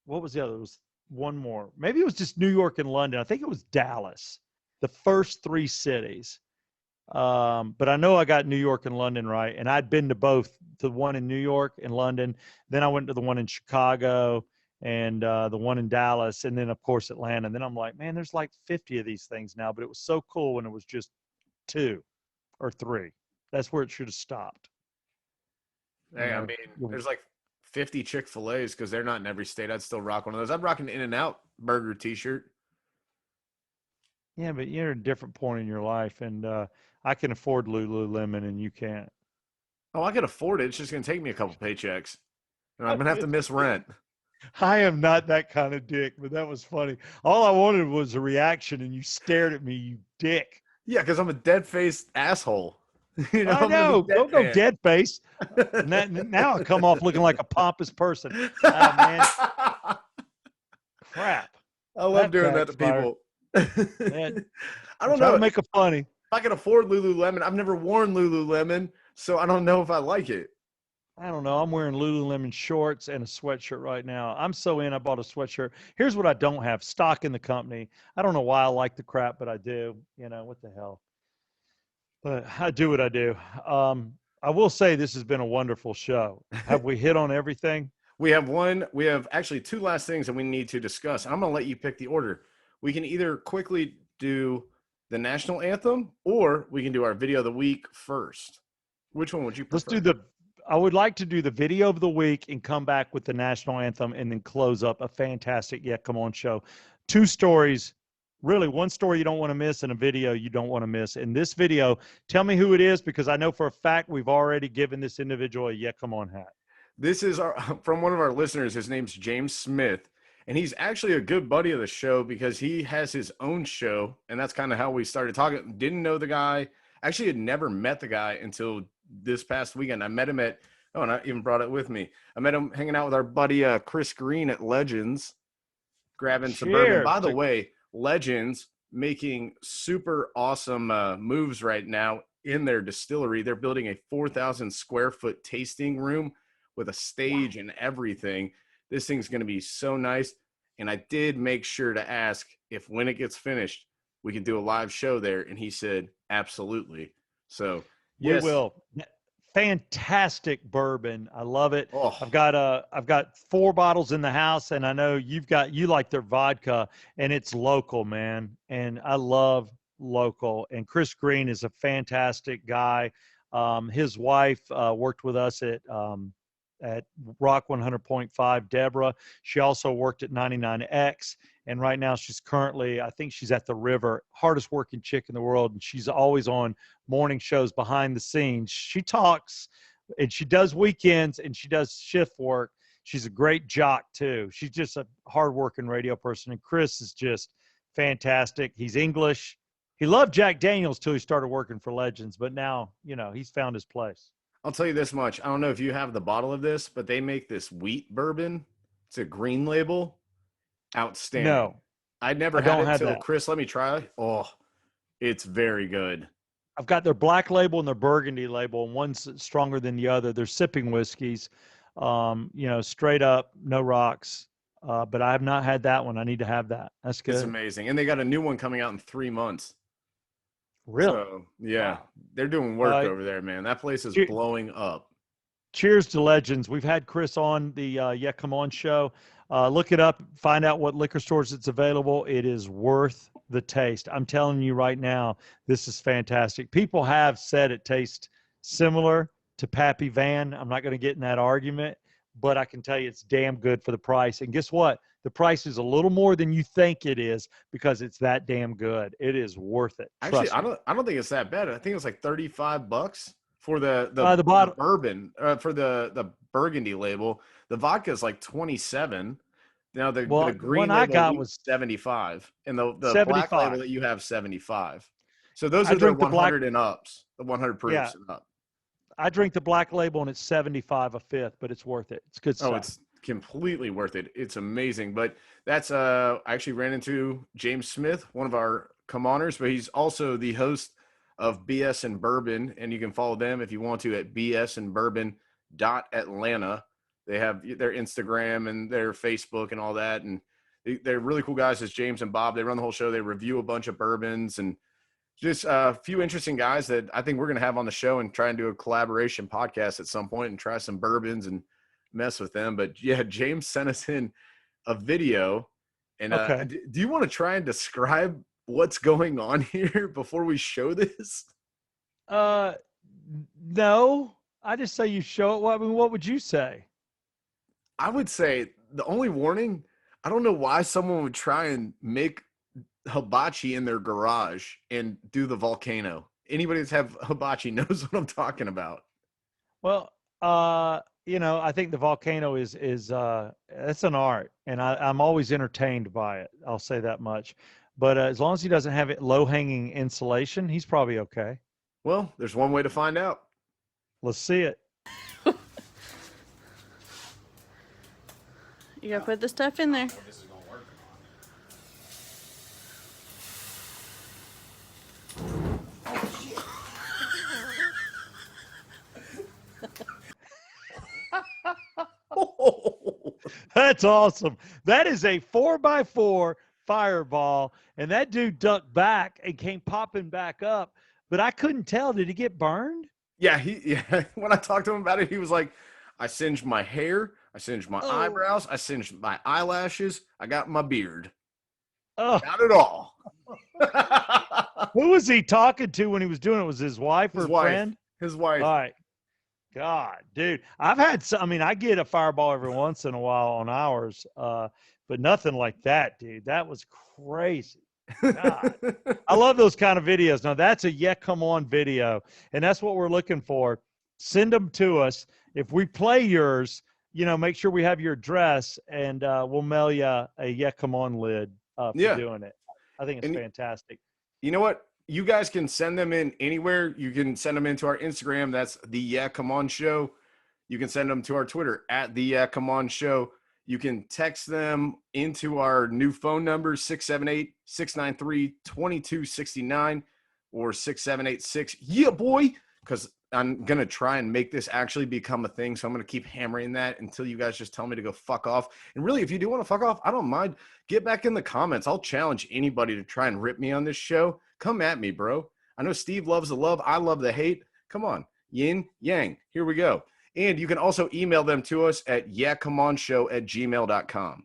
what was the other? It was one more. Maybe it was just New York and London. I think it was Dallas, the first 3 cities. But I know I got New York and London right. And I'd been to both, the one in New York and London. Then I went to the one in Chicago and the one in Dallas. And then, of course, Atlanta. And then I'm like, man, there's like 50 of these things now. But it was so cool when it was just 2 or 3. That's where it should have stopped. Hey, I mean, there's like 50 Chick-fil-A's because they're not in every state. I'd still rock one of those. I'd rock an In-N-Out burger t-shirt. Yeah, but you're at a different point in your life, and I can afford Lululemon, and you can't. Oh, I can afford it. It's just going to take me a couple paychecks, and I'm going to have to miss rent. I am not that kind of dick, but that was funny. All I wanted was a reaction, and you stared at me, you dick. Yeah, because I'm a dead-faced asshole. You know, I know. Don't go dead face. Now I come off looking like a pompous person. Oh, man. Crap. I love doing that to people. Man, I don't know. To make it funny. If I can afford Lululemon, I've never worn Lululemon, so I don't know if I like it. I don't know. I'm wearing Lululemon shorts and a sweatshirt right now. I'm so in. I bought a sweatshirt. Here's what I don't have: stock in the company. I don't know why I like the crap, but I do. You know, what the hell? But I do what I do. I will say this has been a wonderful show. Have we hit on everything? We have actually 2 last things that we need to discuss. I'm going to let you pick the order. We can either quickly do the national anthem or we can do our video of the week first. Which one would you prefer? I would like to do the video of the week and come back with the national anthem and then close up a fantastic Yeah Come On show. 2 stories. Really, 1 story you don't want to miss and a video you don't want to miss. In this video, tell me who it is because I know for a fact we've already given this individual a Yeah Come On hat. This is from one of our listeners. His name's James Smith, and he's actually a good buddy of the show because he has his own show, and that's kind of how we started talking. Didn't know the guy. Actually had never met the guy until this past weekend. I met him and I even brought it with me. I met him hanging out with our buddy Chris Green at Legends, grabbing some bourbon. By the way, Legends making super awesome moves right now in their distillery. They're building a 4,000 square foot tasting room with a stage and everything. This thing's going to be so nice. And I did make sure to ask if when it gets finished, we can do a live show there. And he said, absolutely. So yes. We will. Fantastic bourbon. I love it. Oh. I've got 4 bottles in the house, and I know you like their vodka, and it's local, man. And I love local. And Chris Green is a fantastic guy. His wife worked with us at Rock 100.5, Deborah. She also worked at 99X, and right now she's currently, I think she's at the River, hardest working chick in the world, and she's always on morning shows behind the scenes. She talks, and she does weekends, and she does shift work. She's a great jock, too. She's just a hard-working radio person, and Chris is just fantastic. He's English. He loved Jack Daniels till he started working for Legends, but now, you know, he's found his place. I'll tell you this much. I don't know if you have the bottle of this, but they make this wheat bourbon. It's a green label. Outstanding. No, I'd never I had don't it have till that. Chris let me try it. Oh, it's very good. I've got their black label and their burgundy label, and one's stronger than the other. They're sipping whiskeys, straight up, no rocks. But I have not had that one. I need to have that. That's good. It's amazing. And they got a new one coming out in 3 months. Really? So, yeah, Wow. they're doing work over there, man. That place is blowing up. Cheers to legends. We've had Chris on the Yeah Come On show. Look it up, find out what liquor stores it's available. It is worth the taste. I'm telling you right now, this is fantastic. People have said it tastes similar to Pappy Van. I'm not going to get in that argument, but I can tell you it's damn good for the price. And guess what? The price is a little more than you think it is because it's that damn good. It is worth it. Actually, I don't think it's that bad. I think it's like $35 for the bourbon, for the burgundy label. The vodka is like 27. Now the green label was 75, and the 75. Black label that you have 75. So those are the 100 and ups, the 100 proofs and up. I drink the black label and it's 75 a fifth, but it's worth it. It's good stuff. Oh, it's completely worth it. It's amazing. But that's I actually ran into James Smith, one of our come-oners, but he's also the host of BS and Bourbon, and you can follow them if you want to at bsandbourbon.atlanta. They have their Instagram and their Facebook and all that, and they're really cool guys. It's James and Bob. They run the whole show. They review a bunch of bourbons and just a few interesting guys that I think we're going to have on the show and try and do a collaboration podcast at some point and try some bourbons and mess with them. But yeah, James sent us in a video, and do you want to try and describe what's going on here before we show this? No, I just say you show it. Well, I mean, what would you say? I would say the only warning, I don't know why someone would try and make hibachi in their garage and do the volcano. Anybody that's have hibachi knows what I'm talking about. Well, I think the volcano is it's an art, and I'm always entertained by it. I'll say that much. But as long as he doesn't have it low-hanging insulation, he's probably okay. Well, there's one way to find out. Let's see it. You gotta put the stuff in there. This is gonna work or not. That's awesome. That is a 4x4 fireball, and that dude ducked back and came popping back up. But I couldn't tell. Did he get burned? Yeah, when I talked to him about it, he was like, I singed my hair, I singed my eyebrows, I singed my eyelashes, I got my beard. Oh, got it all. Who was he talking to when he was doing it? Was his wife or friend? His wife. All right. God, dude. I've had I get a fireball every once in a while on ours, but nothing like that, dude. That was crazy. God. I love those kind of videos. Now, that's a Yeah Come On video, and that's what we're looking for. Send them to us. If we play yours, make sure we have your address, and we'll mail you a Yeah Come On lid for doing it. I think it's fantastic. You know what? You guys can send them in anywhere. You can send them into our Instagram. That's the Yeah Come On Show. You can send them to our Twitter at the Yeah Come On Show. You can text them into our new phone number, 678-693-2269 or 6786. Yeah, boy. Because I'm going to try and make this actually become a thing. So I'm going to keep hammering that until you guys just tell me to go fuck off. And really, if you do want to fuck off, I don't mind. Get back in the comments. I'll challenge anybody to try and rip me on this show. Come at me, bro. I know Steve loves the love. I love the hate. Come on. Yin, yang. Here we go. And you can also email them to us at yeahcomeonshow@gmail.com.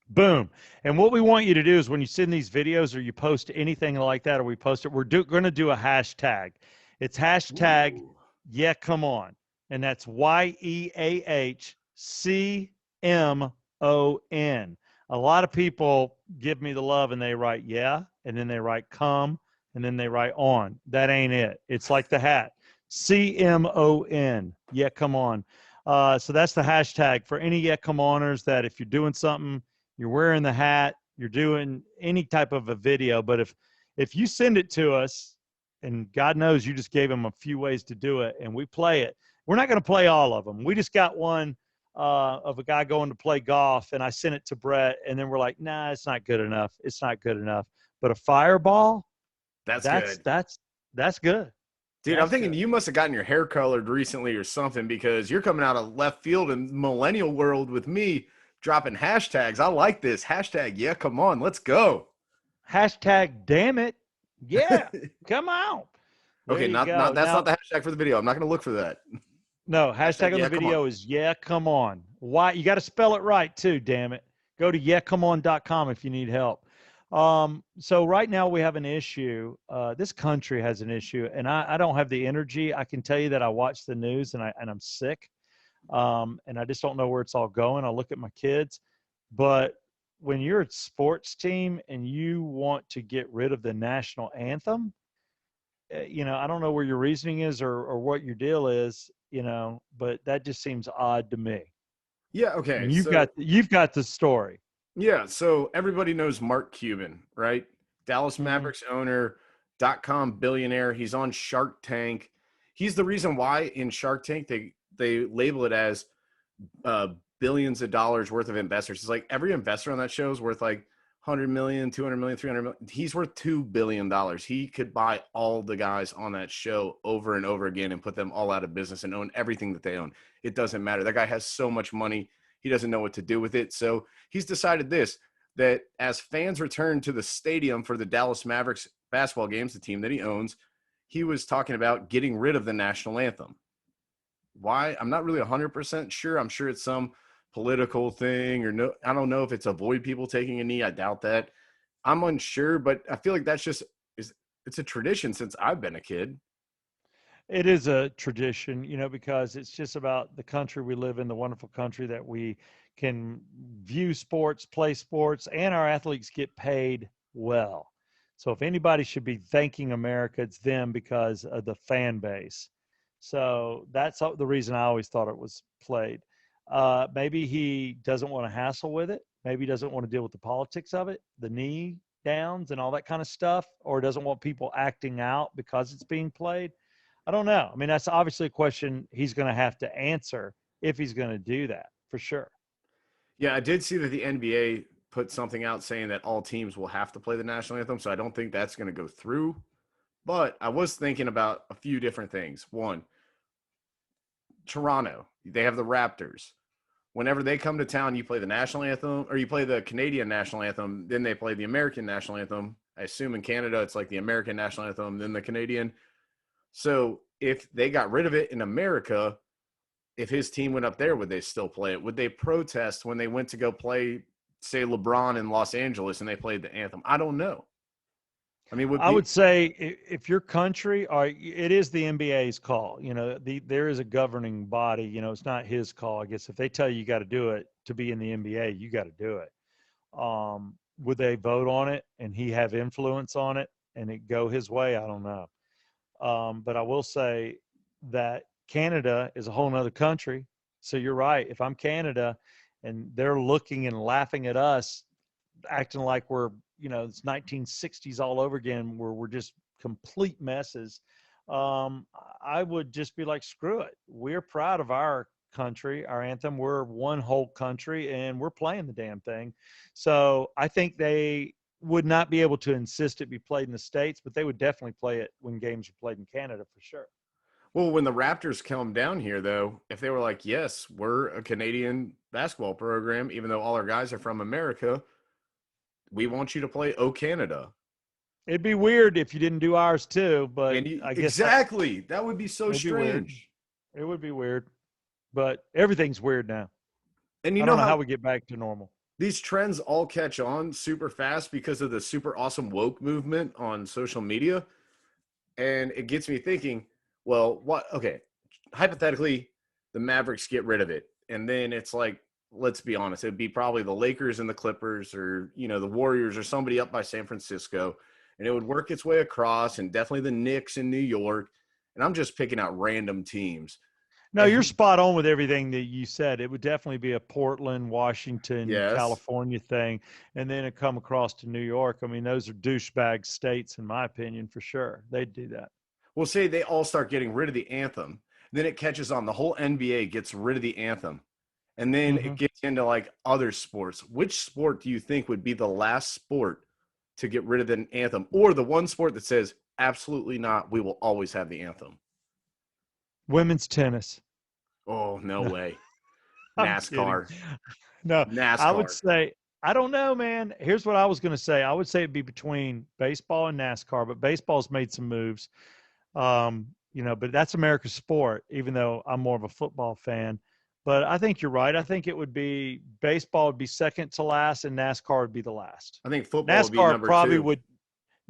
Boom. And what we want you to do is when you send these videos or you post anything like that, or we post it, we're going to do a hashtag. It's hashtag Yeah Come On. And that's YEAHCMON. A lot of people give me the love and they write yeah, and then they write come, and then they write on. That ain't it. It's like the hat. CMON. Yeah, come on. So that's the hashtag for any Yeah Come Oners, that if you're doing something, you're wearing the hat, you're doing any type of a video. But if you send it to us and God knows you just gave them a few ways to do it, and we play it. We're not going to play all of them. We just got one of a guy going to play golf, and I sent it to Brett, and then we're like, nah, it's not good enough. It's not good enough. But a fireball, That's good. That's good. Dude, I'm thinking you must have gotten your hair colored recently or something, because you're coming out of left field in millennial world with me dropping hashtags. I like this. Hashtag, yeah, come on, let's go. Hashtag, damn it. Yeah, come out. Okay, that's not the hashtag for the video. I'm not going to look for that. No, hashtag on the video is yeah, come on. Why? You got to spell it right too, damn it. Go to yeahcomeon.com if you need help. So right now we have an issue. This country has an issue, and I don't have the energy. I can tell you that I watch the news and I'm sick. And I just don't know where it's all going. I look at my kids, but when you're a sports team and you want to get rid of the national anthem, I don't know where your reasoning is or what your deal is, but that just seems odd to me. Yeah. Okay. And you've got the story. Yeah. So everybody knows Mark Cuban, right? Dallas Mavericks owner, .com billionaire. He's on Shark Tank. He's the reason why in Shark Tank they label it as billions of dollars worth of investors. It's like every investor on that show is worth like 100 million, 200 million, 300 million. He's worth $2 billion. He could buy all the guys on that show over and over again and put them all out of business and own everything that they own. It doesn't matter. That guy has so much money. He doesn't know what to do with it. So he's decided that as fans return to the stadium for the Dallas Mavericks basketball games, the team that he owns, he was talking about getting rid of the national anthem. Why? I'm not really 100% sure. I'm sure it's some political thing, or no, I don't know if it's avoid people taking a knee. I doubt that. I'm unsure, but I feel like it's a tradition since I've been a kid. It is a tradition, because it's just about the country we live in, the wonderful country that we can view sports, play sports, and our athletes get paid well. So if anybody should be thanking America, it's them, because of the fan base. So that's the reason I always thought it was played. Maybe he doesn't want to hassle with it. Maybe he doesn't want to deal with the politics of it, the knee downs and all that kind of stuff, or doesn't want people acting out because it's being played. I don't know. I mean, that's obviously a question he's going to have to answer if he's going to do that, for sure. Yeah, I did see that the NBA put something out saying that all teams will have to play the national anthem, so I don't think that's going to go through. But I was thinking about a few different things. One, Toronto, they have the Raptors. Whenever they come to town, you play the national anthem, or you play the Canadian national anthem, then they play the American national anthem. I assume in Canada it's like the American national anthem, then the Canadian. So if they got rid of it in America, if his team went up there, would they still play it? Would they protest when they went to go play, say, LeBron in Los Angeles and they played the anthem? I don't know. I mean, I would say if your country, it is the NBA's call. There is a governing body. It's not his call. I guess if they tell you got to do it to be in the NBA, you got to do it. Would they vote on it and he have influence on it and it go his way? I don't know. But I will say that Canada is a whole nother country. So you're right. If I'm Canada and they're looking and laughing at us, acting like we're, it's 1960s all over again, where we're just complete messes. I would just be like, screw it. We're proud of our country, our anthem. We're one whole country and we're playing the damn thing. So I think they would not be able to insist it be played in the States, but they would definitely play it when games are played in Canada for sure. Well, when the Raptors come down here, though, if they were like, yes, we're a Canadian basketball program, even though all our guys are from America, we want you to play O Canada. It'd be weird if you didn't do ours too, but I guess exactly. That would be so strange. It would be weird, but everything's weird now. And I don't know how we get back to normal. These trends all catch on super fast because of the super awesome woke movement on social media. And it gets me thinking, well, okay, hypothetically, the Mavericks get rid of it. And then it's like, let's be honest, it'd be probably the Lakers and the Clippers, or, the Warriors, or somebody up by San Francisco. And it would work its way across, and definitely the Knicks in New York. And I'm just picking out random teams. No, you're spot on with everything that you said. It would definitely be a Portland, Washington, Yes. California thing, and then it come across to New York. I mean, those are douchebag states, in my opinion, for sure. They'd do that. We'll say they all start getting rid of the anthem. Then it catches on. The whole NBA gets rid of the anthem. And then it gets into like other sports. Which sport do you think would be the last sport to get rid of the anthem? Or the one sport that says, absolutely not, we will always have the anthem? Women's tennis. Oh, no way. NASCAR. No, NASCAR. I would say, I don't know, man. Here's what I was going to say. I would say it'd be between baseball and NASCAR, but baseball's made some moves. But that's America's sport, even though I'm more of a football fan. But I think you're right. I think it would be baseball would be second to last, and NASCAR would be the last. I think football would be NASCAR number probably 2. would.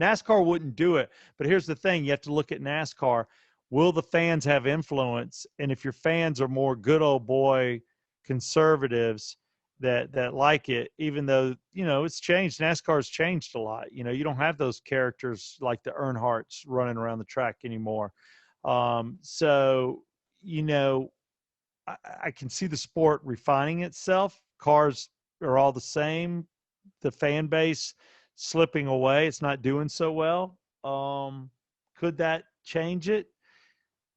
NASCAR wouldn't do it. But here's the thing: you have to look at NASCAR. Will the fans have influence? And if your fans are more good old boy conservatives that like it, even though it's changed, NASCAR's changed a lot. You don't have those characters like the Earnhardts running around the track anymore. So I can see the sport refining itself. Cars are all the same. The fan base slipping away. It's not doing so well. Could that change it?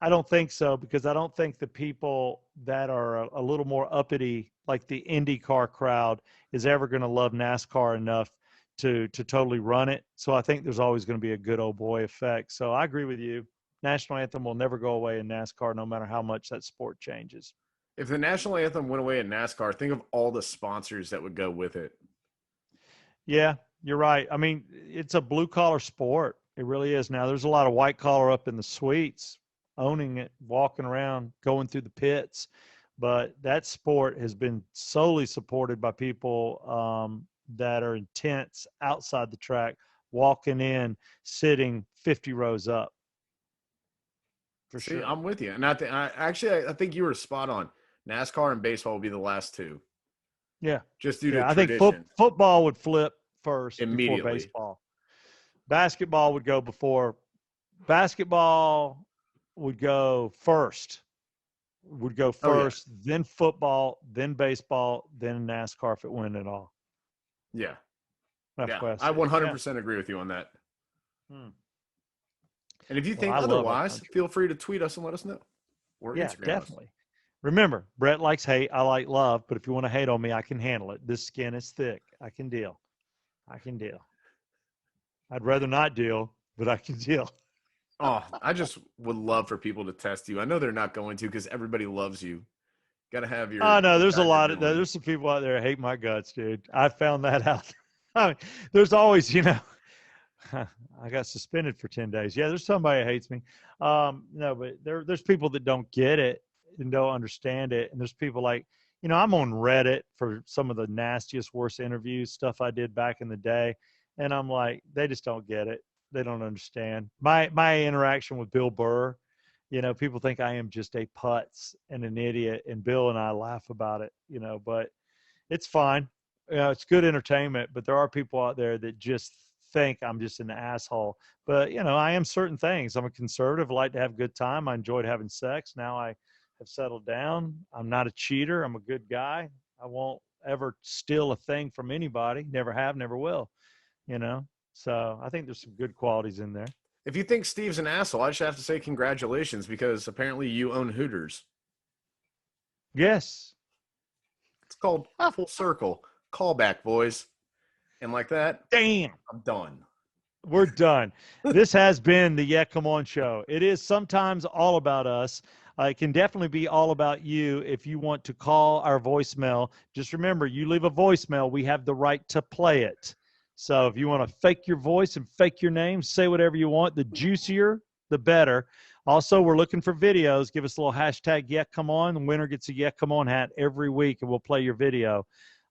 I don't think so, because I don't think the people that are a little more uppity, like the IndyCar crowd, is ever going to love NASCAR enough to totally run it. So I think there's always going to be a good old boy effect. So I agree with you. National anthem will never go away in NASCAR, no matter how much that sport changes. If the national anthem went away in NASCAR, think of all the sponsors that would go with it. Yeah, you're right. I mean, it's a blue-collar sport. It really is. Now, there's a lot of white-collar up in the suites, owning it, walking around, going through the pits. But that sport has been solely supported by people that are in tents outside the track, walking in, sitting 50 rows up. For sure. I'm with you. And I think you were spot on. NASCAR and baseball will be the last two. Yeah. Just due to tradition. I think football would flip first immediately before baseball. Basketball would go before. Basketball would go first. Then football, then baseball, then NASCAR if it went at all. Yeah. I 100% agree with you on that. And if you think otherwise, feel free to tweet us and let us know. Or Instagram definitely. us. Remember, Brett likes hate. I like love. But if you want to hate on me, I can handle it. This skin is thick. I can deal. I'd rather not deal, but I can deal. Oh, I just would love for people to test you. I know they're not going to, because everybody loves you. Got to have your. Oh, no, there's there's some people out there that hate my guts, dude. I found that out. I mean, there's always, I got suspended for 10 days. Yeah, there's somebody that hates me. No, but there's people that don't get it and don't understand it. And there's people like, I'm on Reddit for some of the nastiest, worst interviews, stuff I did back in the day. And I'm like, they just don't get it. They don't understand. My interaction with Bill Burr, people think I am just a putz and an idiot. And Bill and I laugh about it, but it's fine. It's good entertainment, but there are people out there that just think I'm just an asshole. But, I am certain things. I'm a conservative. I like to have a good time. I enjoyed having sex. Now I have settled down. I'm not a cheater. I'm a good guy. I won't ever steal a thing from anybody. Never have, never will, So I think there's some good qualities in there. If you think Steve's an asshole, I just have to say congratulations, because apparently you own Hooters. Yes. It's called Full Circle. Callback, boys. And like that, damn, I'm done. We're done. This has been the Yeah Come On Show. It is sometimes all about us. It can definitely be all about you. If you want to call our voicemail, just remember, you leave a voicemail, we have the right to play it. So if you want to fake your voice and fake your name, say whatever you want. The juicier, the better. Also, we're looking for videos. Give us a little hashtag Yeah Come On. The winner gets a Yeah Come On hat every week, and we'll play your video.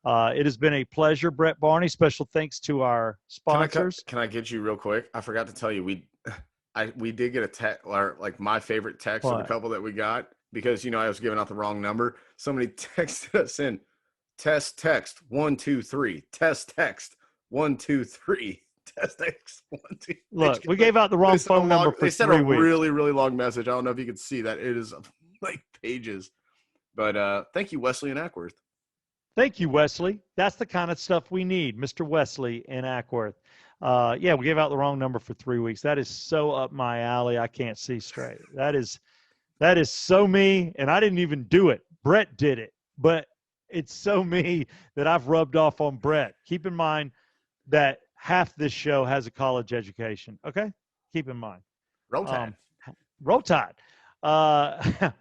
It has been a pleasure, Brett Barney. Special thanks to our sponsors. Can I get you real quick? I forgot to tell you, we did get a text, or like my favorite text of a couple that we got, because I was giving out the wrong number. Somebody texted us in, test text 1 2 3, test text 1 2 3, test text 1 2 3. Look, we gave out the wrong phone number for 3 weeks. They sent a really, really long message. I don't know if you can see that. It is like pages. But thank you, Wesley and Ackworth. Thank you, Wesley. That's the kind of stuff we need, Mr. Wesley and Ackworth. Yeah, we gave out the wrong number for 3 weeks. That is so up my alley. I can't see straight. That is so me, and I didn't even do it. Brett did it, but it's so me that I've rubbed off on Brett. Keep in mind that half this show has a college education. Okay, keep in mind. Roll Tide. Roll Tide.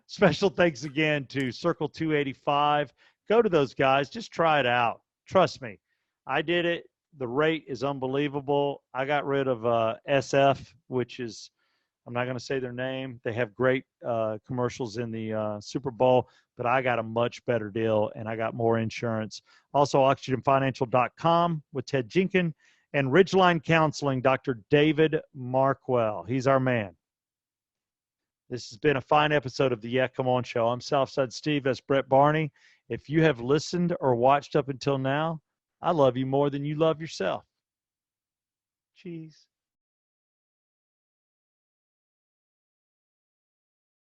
Special thanks again to Circle 285. Go to those guys. Just try it out. Trust me. I did it. The rate is unbelievable. I got rid of SF, which is, I'm not going to say their name. They have great commercials in the Super Bowl, but I got a much better deal, and I got more insurance. Also, OxygenFinancial.com with Ted Jenkins, and Ridgeline Counseling, Dr. David Markwell. He's our man. This has been a fine episode of the Yeah, Come On Show. I'm Southside Steve. That's Brett Barney. If you have listened or watched up until now, I love you more than you love yourself. Cheese.